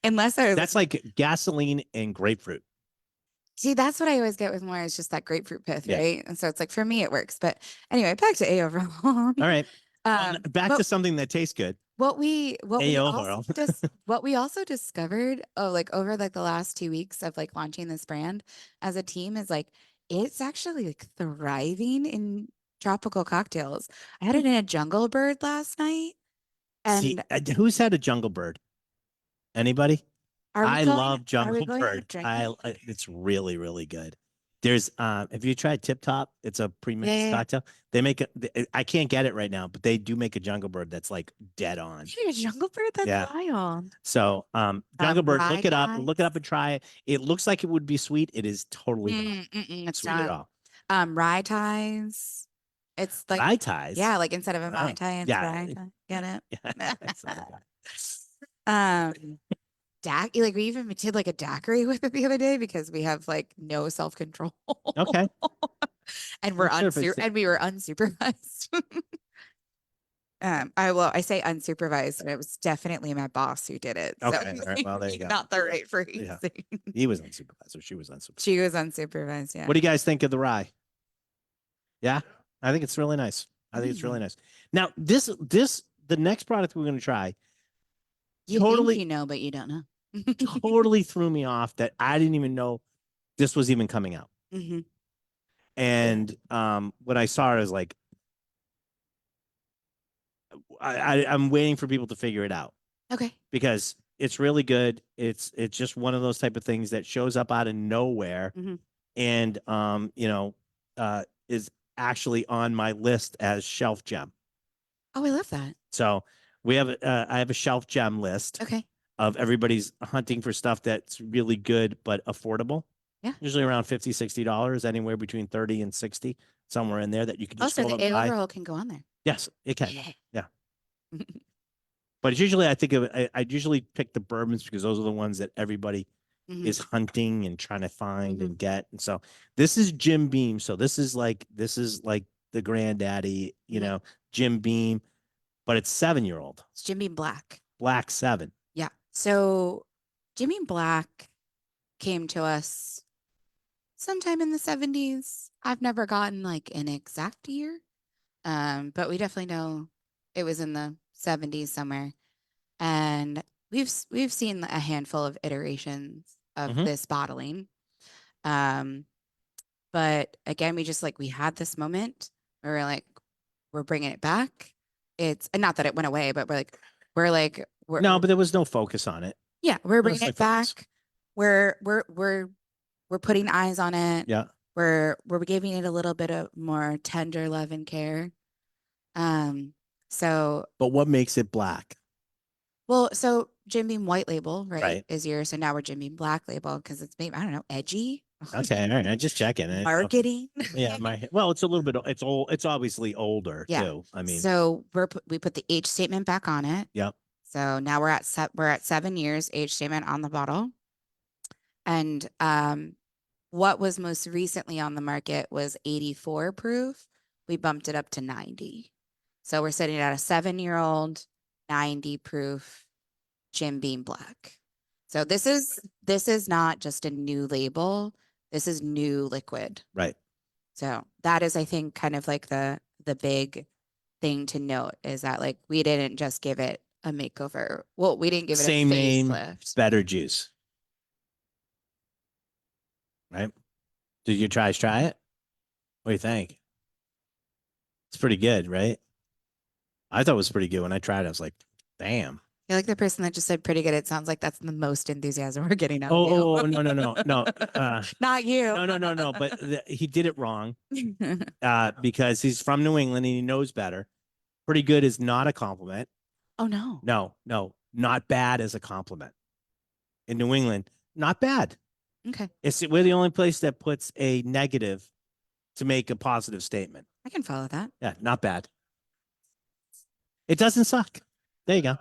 Unless I was that's like gasoline and grapefruit. See, that's what I always get with more is just that grapefruit pith, right? And so it's like for me it works. But anyway, back to Overholt. All right. Back to something that tastes good. What we also discovered like over like the last 2 weeks of like launching this brand as a team is like it's actually like thriving in tropical cocktails. I had it in a Jungle Bird last night. And who's had a Jungle Bird? Anybody? I love Jungle Bird. It's really, really good. There's have you tried Tip Top? It's a premix cocktail. They make I can't get it right now, but they do make a Jungle Bird that's like dead on. A Jungle Bird? That's wild. So Jungle Bird, look it up and try it. It looks like it would be sweet. It is totally it's sweet not at all. Rye ties. It's like rye ties. Yeah, like instead of a Mai Tai, it's rye tie. Get it? Like we even did like a daiquiri with it the other day because we have like no self-control. Okay. And we're and we were unsupervised. I say unsupervised, and it was definitely my boss who did it. Okay. So, right. Well, there you go. Not the right phrase. Yeah. He was unsupervised, or she was unsupervised. She was unsupervised. Yeah. What do you guys think of the rye? Yeah, I think it's really nice. I think it's really nice. Now, the next product we're going to try. You think you know, but you don't know. Totally threw me off that I didn't even know this was even coming out. And when I saw it, I was like, I'm waiting for people to figure it out. Okay. Because it's really good. It's just one of those type of things that shows up out of nowhere, and is actually on my list as shelf gem. Oh, I love that. So we have I have a shelf gem list. Okay. Of everybody's hunting for stuff that's really good but affordable. Yeah. Usually around $50, $60, anywhere between 30 and 60, somewhere in there that you can just also the Overholt can go on there. Yes, it can. Yeah. But it's usually I usually pick the bourbons because those are the ones that everybody is hunting and trying to find and get. And so this is Jim Beam. So this is like the granddaddy, Jim Beam, but it's 7-year-old. It's Jim Beam Black. Black 7. Yeah. So Jimmy Black came to us sometime in the 70s. I've never gotten like an exact year. But we definitely know it was in the 70s somewhere. And we've seen a handful of iterations of Mhm. this bottling. Um, but again, we had this moment where we're like, we're bringing it back. It's and not that it went away, but No, but there was no focus on it. yeah, we're No bringing slight it focus. back. We're putting eyes on it. Yeah. We're giving it a little bit of more tender love and care. Um, so But what makes it black? so Jim Beam White Label, right, Right. is yours. So now we're Jim Beam Black Label because it's maybe, I don't know, edgy. Okay. All right. I just checking it. Marketing. Yeah. Well, it's a little bit, it's old. It's obviously older Yeah. too. I mean, So we put the age statement back on it. yeah. So now we're at 7 years age statement on the bottle. And what was most recently on the market was 84 proof. We bumped it up to 90. So we're sitting at a 7-year-old 90 proof Jim Beam Black. So this is not just a new label. This is new liquid. Right. So that is, I think, kind of like the big thing to note is that like we didn't just give it a makeover. Well, we didn't give it Same a name, facelift. better juice. Right. Did you try it? What do you think? It's pretty good, right? I thought it was pretty good when I tried it. I was like, damn. You're like the person that just said pretty good. It sounds like that's the most enthusiasm we're getting out of Oh, you. no, no, no, no. Not you. No. But he did it wrong because he's from New England and he knows better. Pretty good is not a compliment. Oh no. No, not bad is a compliment. In New England, not bad. Okay. We're the only place that puts a negative to make a positive statement. I can follow that. Yeah, not bad. It doesn't suck. There you go.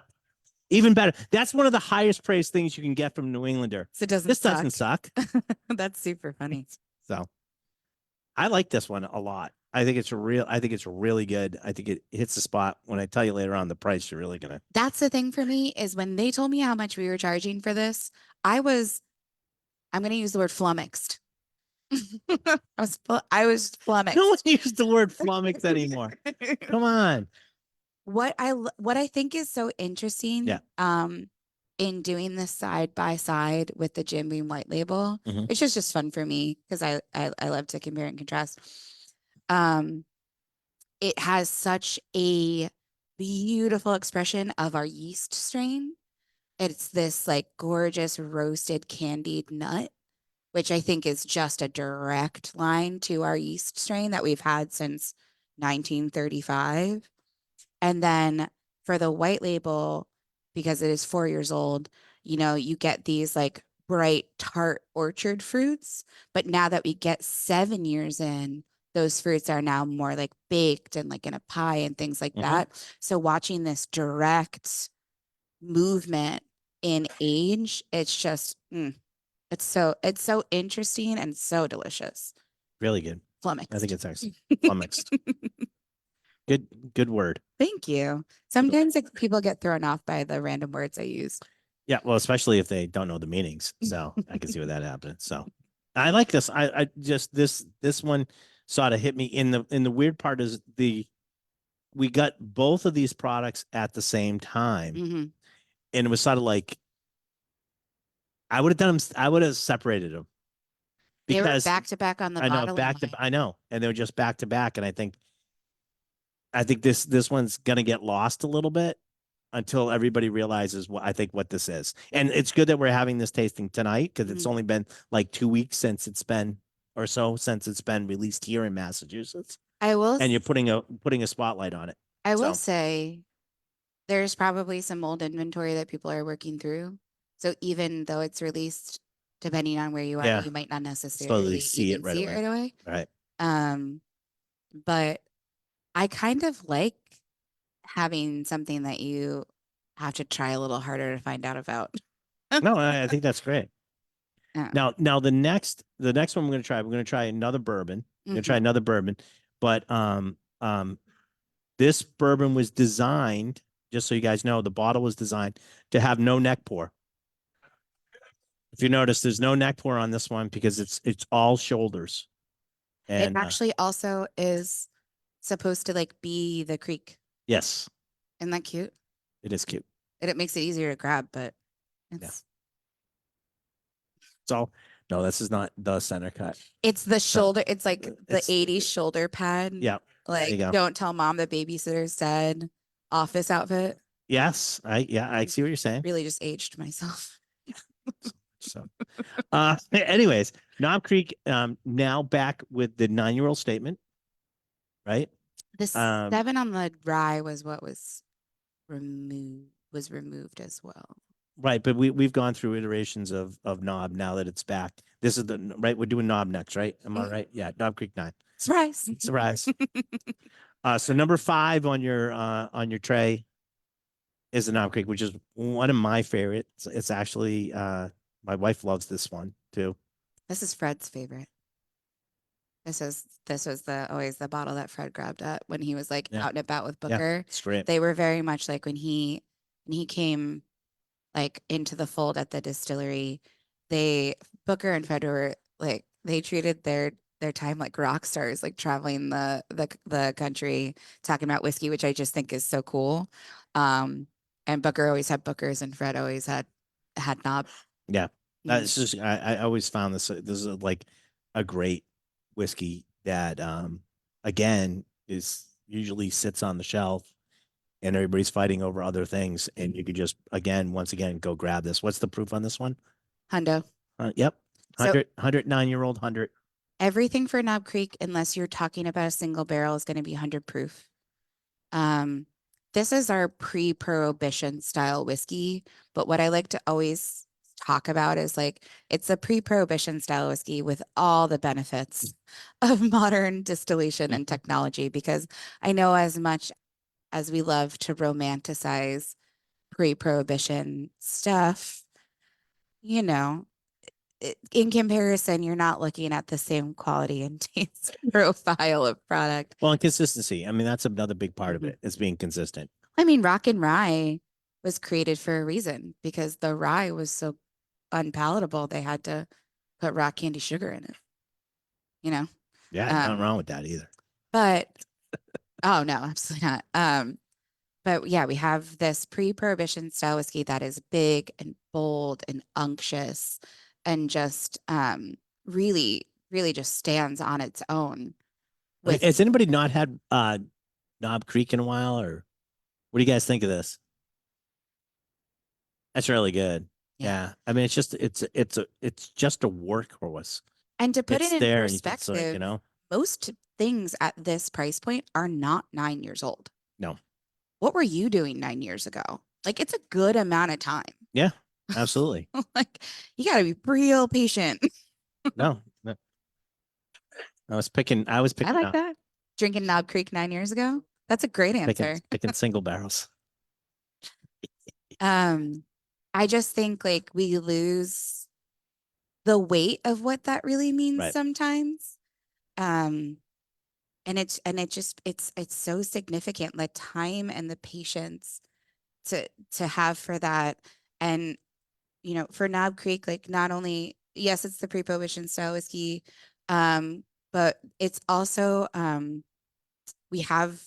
Even better. That's one of the highest praise things you can get from New Englander. So it doesn't This suck. doesn't suck. That's super funny. So I like this one a lot. I think it's really good. I think it hits the spot. When I tell you later on the price, you're really gonna. That's the thing for me is when they told me how much we were charging for this, I'm going to use the word flummoxed. I was flummoxed. No one uses the word flummoxed anymore. Come on. What I think is so interesting, Yeah. in doing this side by side with the Jim Beam White Label, Mhm. it's just fun for me because I love to compare and contrast. Um, it has such a beautiful expression of our yeast strain. It's this like gorgeous roasted candied nut, which I think is just a direct line to our yeast strain that we've had since 1935. And then for the white label, because it is 4 years old, you get these like bright tart orchard fruits. But now that we get 7 years in, those fruits are now more like baked and like in a pie and things like that. So watching this direct movement in age, it's just it's so interesting and so delicious. Really good. Flummoxed. I think it's excellent. Flummoxed. Good word. Thank you. Sometimes people get thrown off by the random words I use. Yeah, well, especially if they don't know the meanings. So I can see what that happened. So I like this. I just this one sort of hit me in the weird part is we got both of these products at the same time. Mm-hmm. And it was sort of like I would have separated them They were because back to back on the I know bottling line. I know, and they were just back to back. And I think this one's gonna get lost a little bit until everybody realizes what this is. And it's good that we're having this tasting tonight because it's Mhm. only been like 2 weeks since it's been released here in Massachusetts. I will And you're putting a spotlight on it. I will So. say there's probably some old inventory that people are working through. So even though it's released, depending on where you are, Yeah. you might not necessarily Slowly see it even right see it away. right away. Right. But I kind of like having something that you have to try a little harder to find out about. No, I think that's great. Yeah. Now the next one we're gonna try another bourbon. We're gonna try another bourbon, but this bourbon was designed, just so you guys know, the bottle was designed to have no neck pour. If you notice, there's no neck pour on this one because it's all shoulders. And it actually also is supposed to like be the creek. yes, Isn't that cute? it is cute. And it makes it easier to grab, but it's So no, this is not the center cut. it's the shoulder. It's like the It's- 80s shoulder pad. Yeah. Like, you go. don't tell mom the babysitter said office outfit. Yes, I see what you're saying. Really just aged myself. So, anyways, Knob Creek, now back with the 9-year-old statement, right? The 7 on the rye was what was removed as well. Right, but we've gone through iterations of knob now that it's back. This is the right. We're doing knob next, right? Am I right? Yeah, Knob Creek 9. Surprise. Surprise. So number 5 on your tray is the Knob Creek, which is one of my favorites. It's actually my wife loves this one too. This is Fred's favorite. This was always the bottle that Fred grabbed at when he was like out and about with Booker. It's great. They were very much like when he came like into the fold at the distillery, Booker and Fred were like, they treated their time like rock stars, like traveling the country talking about whiskey, which I just think is so cool. And Booker always had Bookers and Fred always had knob. Yeah. That's just I always found this is like a great whiskey that again is usually sits on the shelf and everybody's fighting over other things, and you could just once again go grab this. What's the proof on this one? Hundo. Yep. So- 109-year-old 100. Everything for Knob Creek, unless you're talking about a single barrel, is going to be 100 proof. This is our pre-prohibition style whiskey, but what I like to always talk about is like it's a pre-prohibition style whiskey with all the benefits of modern distillation and technology, because I know as much as we love to romanticize pre-prohibition stuff, you know, in comparison, you're not looking at the same quality and taste profile of product. Well, and consistency. I mean, that's another big part of it, is being consistent. I mean, Rock and Rye was created for a reason, because the rye was so unpalatable. They had to put rock candy sugar in it, you know? Yeah, nothing wrong with that either. But, oh no, absolutely not. But yeah, we have this pre-prohibition style whiskey that is big and bold and unctuous and just really, really just stands on its own. Has anybody not had Knob Creek in a while, or what do you guys think of this? That's really good. Yeah. I mean, it's just a workhorse. And to put It's it in there, and you perspective, can, most things at this price point are not 9 years old. No. What were you doing 9 years ago? Like, it's a good amount of time. Yeah, absolutely. Like, you got to be real patient. No. I was picking. I like that. Drinking Knob Creek 9 years ago. That's a great answer. Picking single barrels. I just think like we lose the weight of what that really means sometimes. And it's so significant, the time and the patience to have for that. And, you know, for Knob Creek, like not only, yes, it's the pre-prohibition style whiskey, but it's also, we have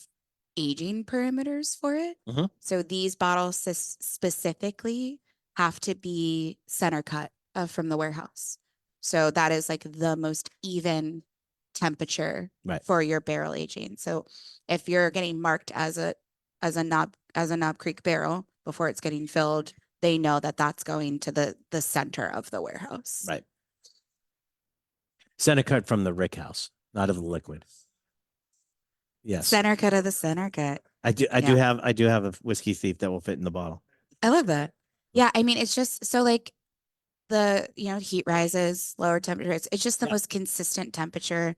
aging parameters for it. So these bottles specifically have to be center cut from the warehouse. So that is like the most even temperature for your barrel aging. So if you're getting marked as a Knob Creek barrel before it's getting filled, they know that that's going to the center of the warehouse. Right. Center cut from the rick house, not of the liquid. Yes. Center cut of the center cut. I do have a whiskey thief that will fit in the bottle. I love that. Yeah, I mean, it's just so like the, you know, heat rises, lower temperatures. It's just the most consistent temperature.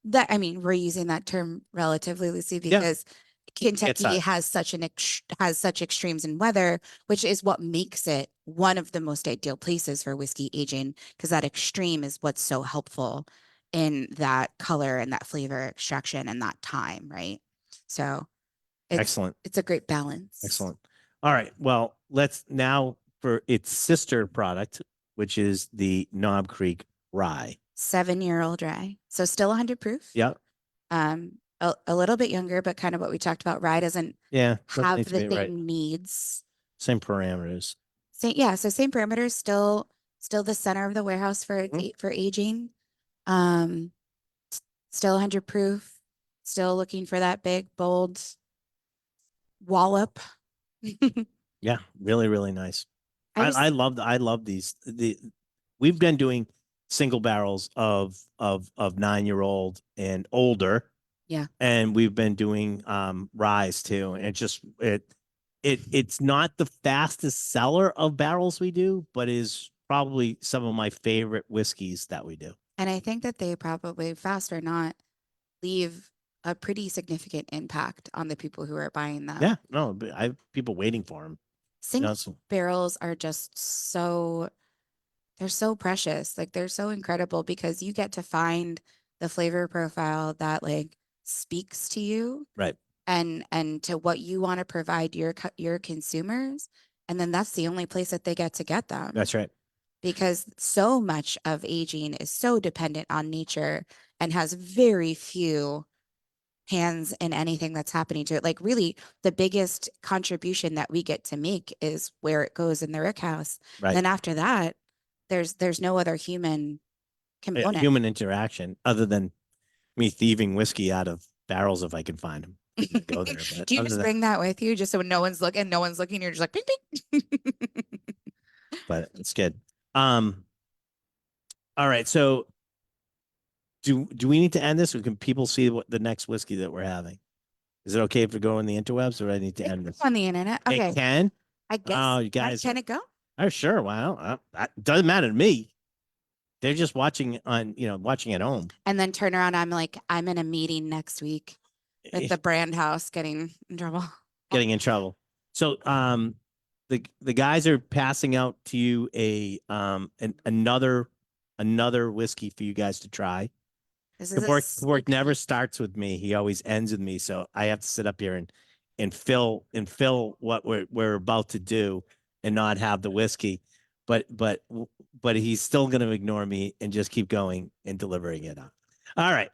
That, I mean, we're using that term relatively loosely because Kentucky has such extremes in weather, which is what makes it one of the most ideal places for whiskey aging, because that extreme is what's so helpful in that color and that flavor extraction and that time, right? So Excellent. It's a great balance. Excellent. All right. Well, let's now for its sister product, which is the Knob Creek Rye. 7-year-old rye. So still 100 proof. Yep. A little bit younger, but kind of what we talked about. Rye doesn't have needs to the be same right. needs. Same parameters. So same parameters, still the center of the warehouse for for aging. Still 100 proof, still looking for that big, bold wallop. Yeah, really, really nice. I I love these. We've been doing single barrels of 9-year-old and older. Yeah. And we've been doing ryes too. And it's not the fastest seller of barrels we do, but is probably some of my favorite whiskeys that we do. And I think that they probably, fast or not, leave a pretty significant impact on the people who are buying them. Yeah, no, but I have people waiting for them. Single barrels are just they're so precious. Like they're so incredible because you get to find the flavor profile that like speaks to you. Right. And to what you want to provide your consumers. And then that's the only place that they get to get them. That's right. Because so much of aging is so dependent on nature and has very few hands in anything that's happening to it. Like really the biggest contribution that we get to make is where it goes in the rick house. Right. Then after that, there's no other human component. Human interaction other than me thieving whiskey out of barrels if I can find them. Go there. But do you just bring that with you just so no one's looking, you're just like ping, ping. But it's good. All right. So do we need to end this, or can people see what the next whiskey that we're having? Is it okay if we go on the interwebs, or do I need to end this? On the internet. Okay. It can? I guess. Oh, you guys. Can it go? Oh, sure. Wow. Doesn't matter to me. They're just watching watching at home. And then turn around. I'm like, I'm in a meeting next week with the brand house getting in trouble. Getting in trouble. So, the guys are passing out to you another whiskey for you guys to try. The work never starts with me. He always ends with me. So I have to sit up here and fill what we're about to do and not have the whiskey. But he's still going to ignore me and just keep going and delivering it up. All right.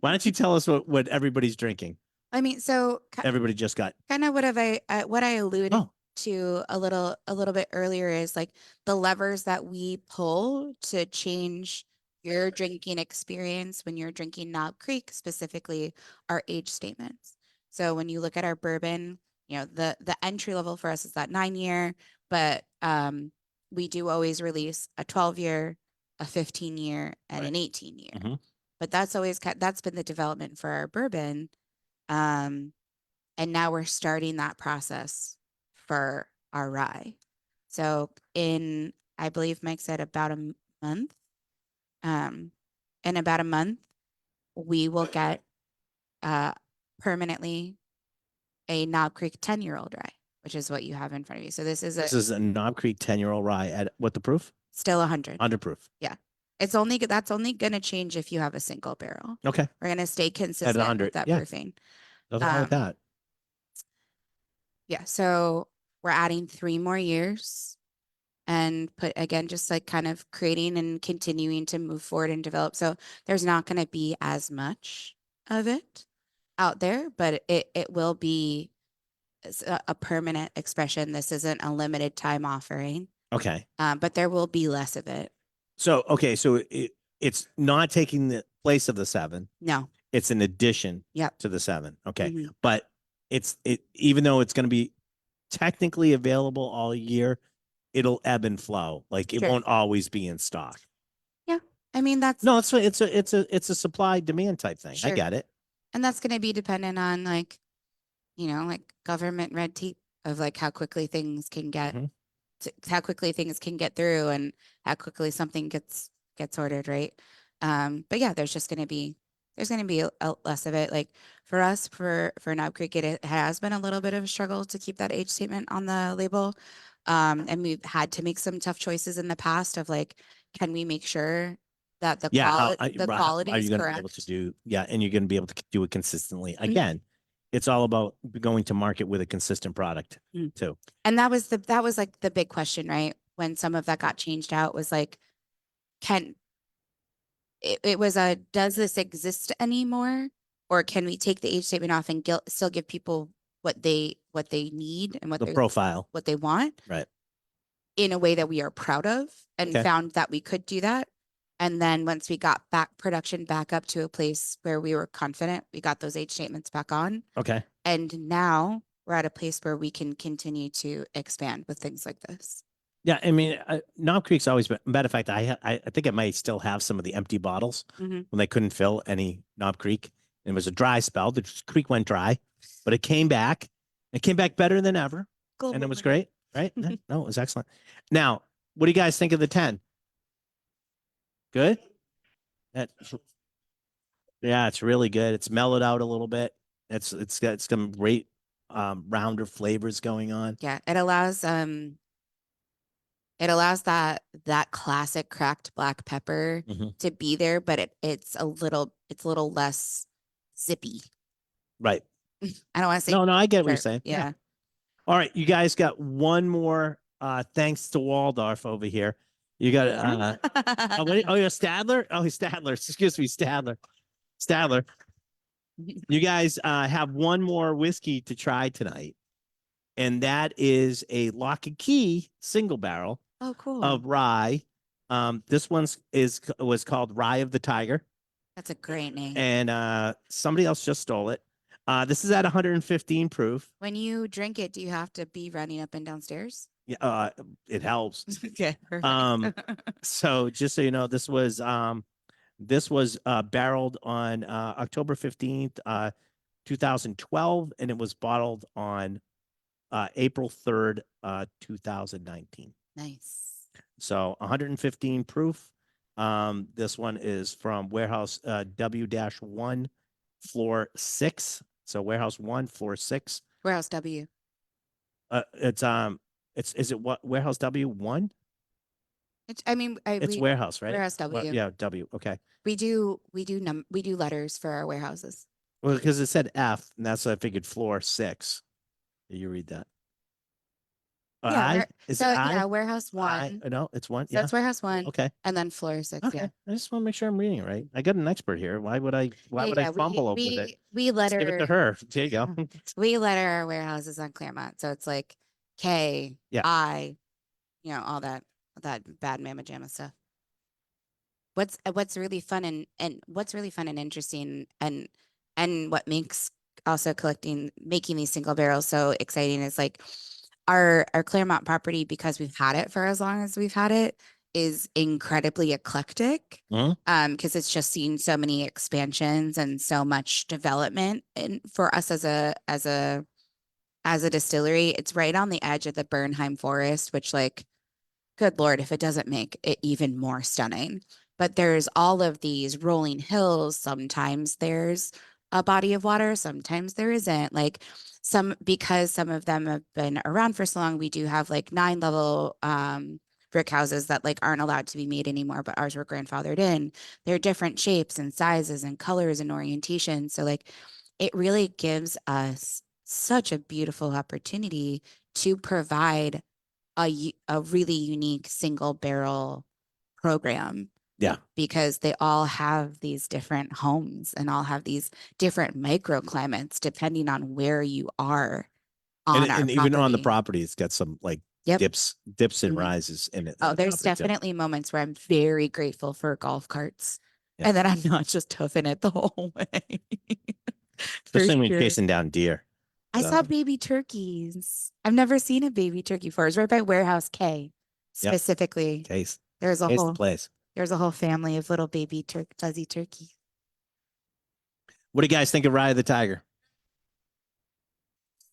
Why don't you tell us what everybody's drinking? I mean, so everybody just got kind of what I alluded to a little bit earlier is like the levers that we pull to change your drinking experience when you're drinking Knob Creek, specifically our age statements. So when you look at our bourbon, the entry level for us is that 9-year, but we do always release a 12-year, a 15-year, and an 18-year. Mm-hmm. But that's been the development for our bourbon. And now we're starting that process for our rye. So I believe Mike said about a month. In about a month, we will get permanently a Knob Creek 10-year-old rye, which is what you have in front of you. So this is a Knob Creek 10-year-old rye at what the proof? Still 100. 100 proof. Yeah. That's only going to change if you have a single barrel. Okay. We're going to stay consistent at 100 with that proofing. Nothing wrong with that. Yeah. So we're adding 3 more years and just like kind of creating and continuing to move forward and develop. So there's not going to be as much of it out there, but it will be a permanent expression. This isn't a limited time offering. Okay. But there will be less of it. So, okay. So it's not taking the place of the 7. No. It's an addition to the 7. Okay. Mm-hmm. But even though it's going to be technically available all year, it'll ebb and flow. Like it won't always be in stock. Yeah. I mean, it's a supply demand type thing. Sure. I get it. And that's going to be dependent on like government red tape of like how quickly things can get, how quickly things can get through and how quickly something gets ordered. Right. But yeah, there's going to be a less of it. Like for us, for Knob Creek, it has been a little bit of a struggle to keep that age statement on the label. And we've had to make some tough choices in the past of like, can we make sure that the quality is correct? Able to do, and you're going to be able to do it consistently. Again, it's all about going to market with a consistent product too. And that was like the big question, right? when some of that got changed out was like, can it was a, does this exist anymore? Or can we take the age statement off and still give people what they need and The profile. what they want Right. in a way that we are proud of, and Okay. found that we could do that. And then once we got production back up to a place where we were confident, we got those age statements back on. Okay. And now we're at a place where we can continue to expand with things like this. Yeah, I mean, Knob Creek's always been. Matter of fact, I think it might still have some of the empty bottles when they couldn't fill any Knob Creek. It was a dry spell. The creek went dry, but it came back. It came back better than ever, and it was great. Right? No, it was excellent. Now, what do you guys think of the 10? Good. Yeah, it's really good. It's mellowed out a little bit. It's got some great rounder flavors going on. Yeah, it allows that classic cracked black pepper to be there, but it's a little less zippy. Right. I don't want to say no, I get what you're saying. Yeah. All right, you guys got one more thanks to Waldorf over here. You got you're Stadler? Oh, he's Stadler. Excuse me, Stadler. You guys have one more whiskey to try tonight. And that is a Lock and Key single barrel. Oh, cool. Of rye. This one's was called Rye of the Tiger. That's a great name. And somebody else just stole it. This is at 115 proof. When you drink it, do you have to be running up and downstairs? Yeah, it helps. Okay, perfect. So just so you know, this was barreled on October 15th, 2012, and it was bottled on April 3rd, 2019. Nice. So 115 proof. This one is from warehouse W-1 floor 6. So warehouse 1 floor 6. Warehouse W. Is it what warehouse W1? It's warehouse, right? Warehouse W. Yeah, W. Okay. We do letters for our warehouses. Well, because it said F, and that's why I figured floor 6. You read that. Yeah. I? Warehouse 1. No, it's 1. So that's warehouse 1. Okay. And then floor 6. Okay. Yeah. I just want to make sure I'm reading it right. I got an expert here. Why would I fumble over it? We letter Give it to her. There you go. We letter our warehouses on Clermont. So it's like K, I, all that bad mamma jamma stuff. What's really fun and what's really fun and interesting and what makes also making these single barrels so exciting is like our Clermont property, because we've had it for as long as we've had it, is incredibly eclectic. Because it's just seen so many expansions and so much development. And for us as a distillery, it's right on the edge of the Bernheim Forest, which, like, good Lord, if it doesn't make it even more stunning. But there's all of these rolling hills. Sometimes there's a body of water, sometimes there isn't. Like because some of them have been around for so long, we do have like 9-level brick houses that like aren't allowed to be made anymore, but ours were grandfathered in. They're different shapes and sizes and colors and orientation. So like it really gives us such a beautiful opportunity to provide a really unique single barrel program. Yeah. Because they all have these different homes and all have these different microclimates depending on where you are on our and even on the property, it's got some like dips and rises in it. Oh, there's definitely moments where I'm very grateful for golf carts and that I'm not just hoofing it the whole way. Especially when you're chasing down deer. I saw baby turkeys. I've never seen a baby turkey before. It's right by Warehouse K specifically. Case. There's a whole place. There's a whole family of little baby fuzzy turkeys. What do you guys think of Rye of the Tiger?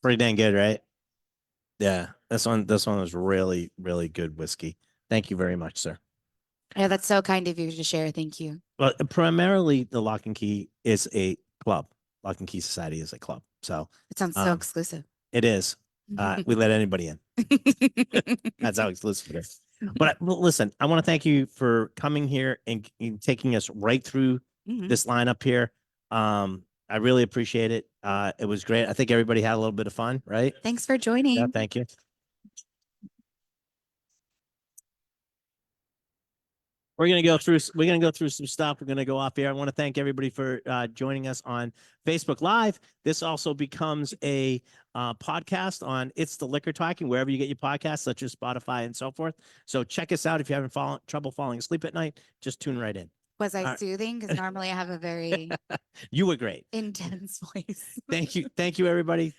Pretty dang good, right? Yeah, this one was really, really good whiskey. Thank you very much, sir. Yeah, that's so kind of you to share. Thank you. Well, primarily the Lock and Key is a club. Lock and Key Society is a club. So it sounds so exclusive. It is. We let anybody in. That's how exclusive it is. But listen, I want to thank you for coming here and taking us right through this lineup here. I really appreciate it. It was great. I think everybody had a little bit of fun, right? Thanks for joining. Yeah, thank you. We're gonna go through some stuff. We're gonna go off here. I want to thank everybody for joining us on Facebook Live. This also becomes a podcast on It's the Liquor Talking, wherever you get your podcasts, such as Spotify and so forth. So check us out if you're having trouble falling asleep at night. Just tune right in. Was I All right. soothing? Because normally I have a very You were great. intense voice. Thank you, everybody.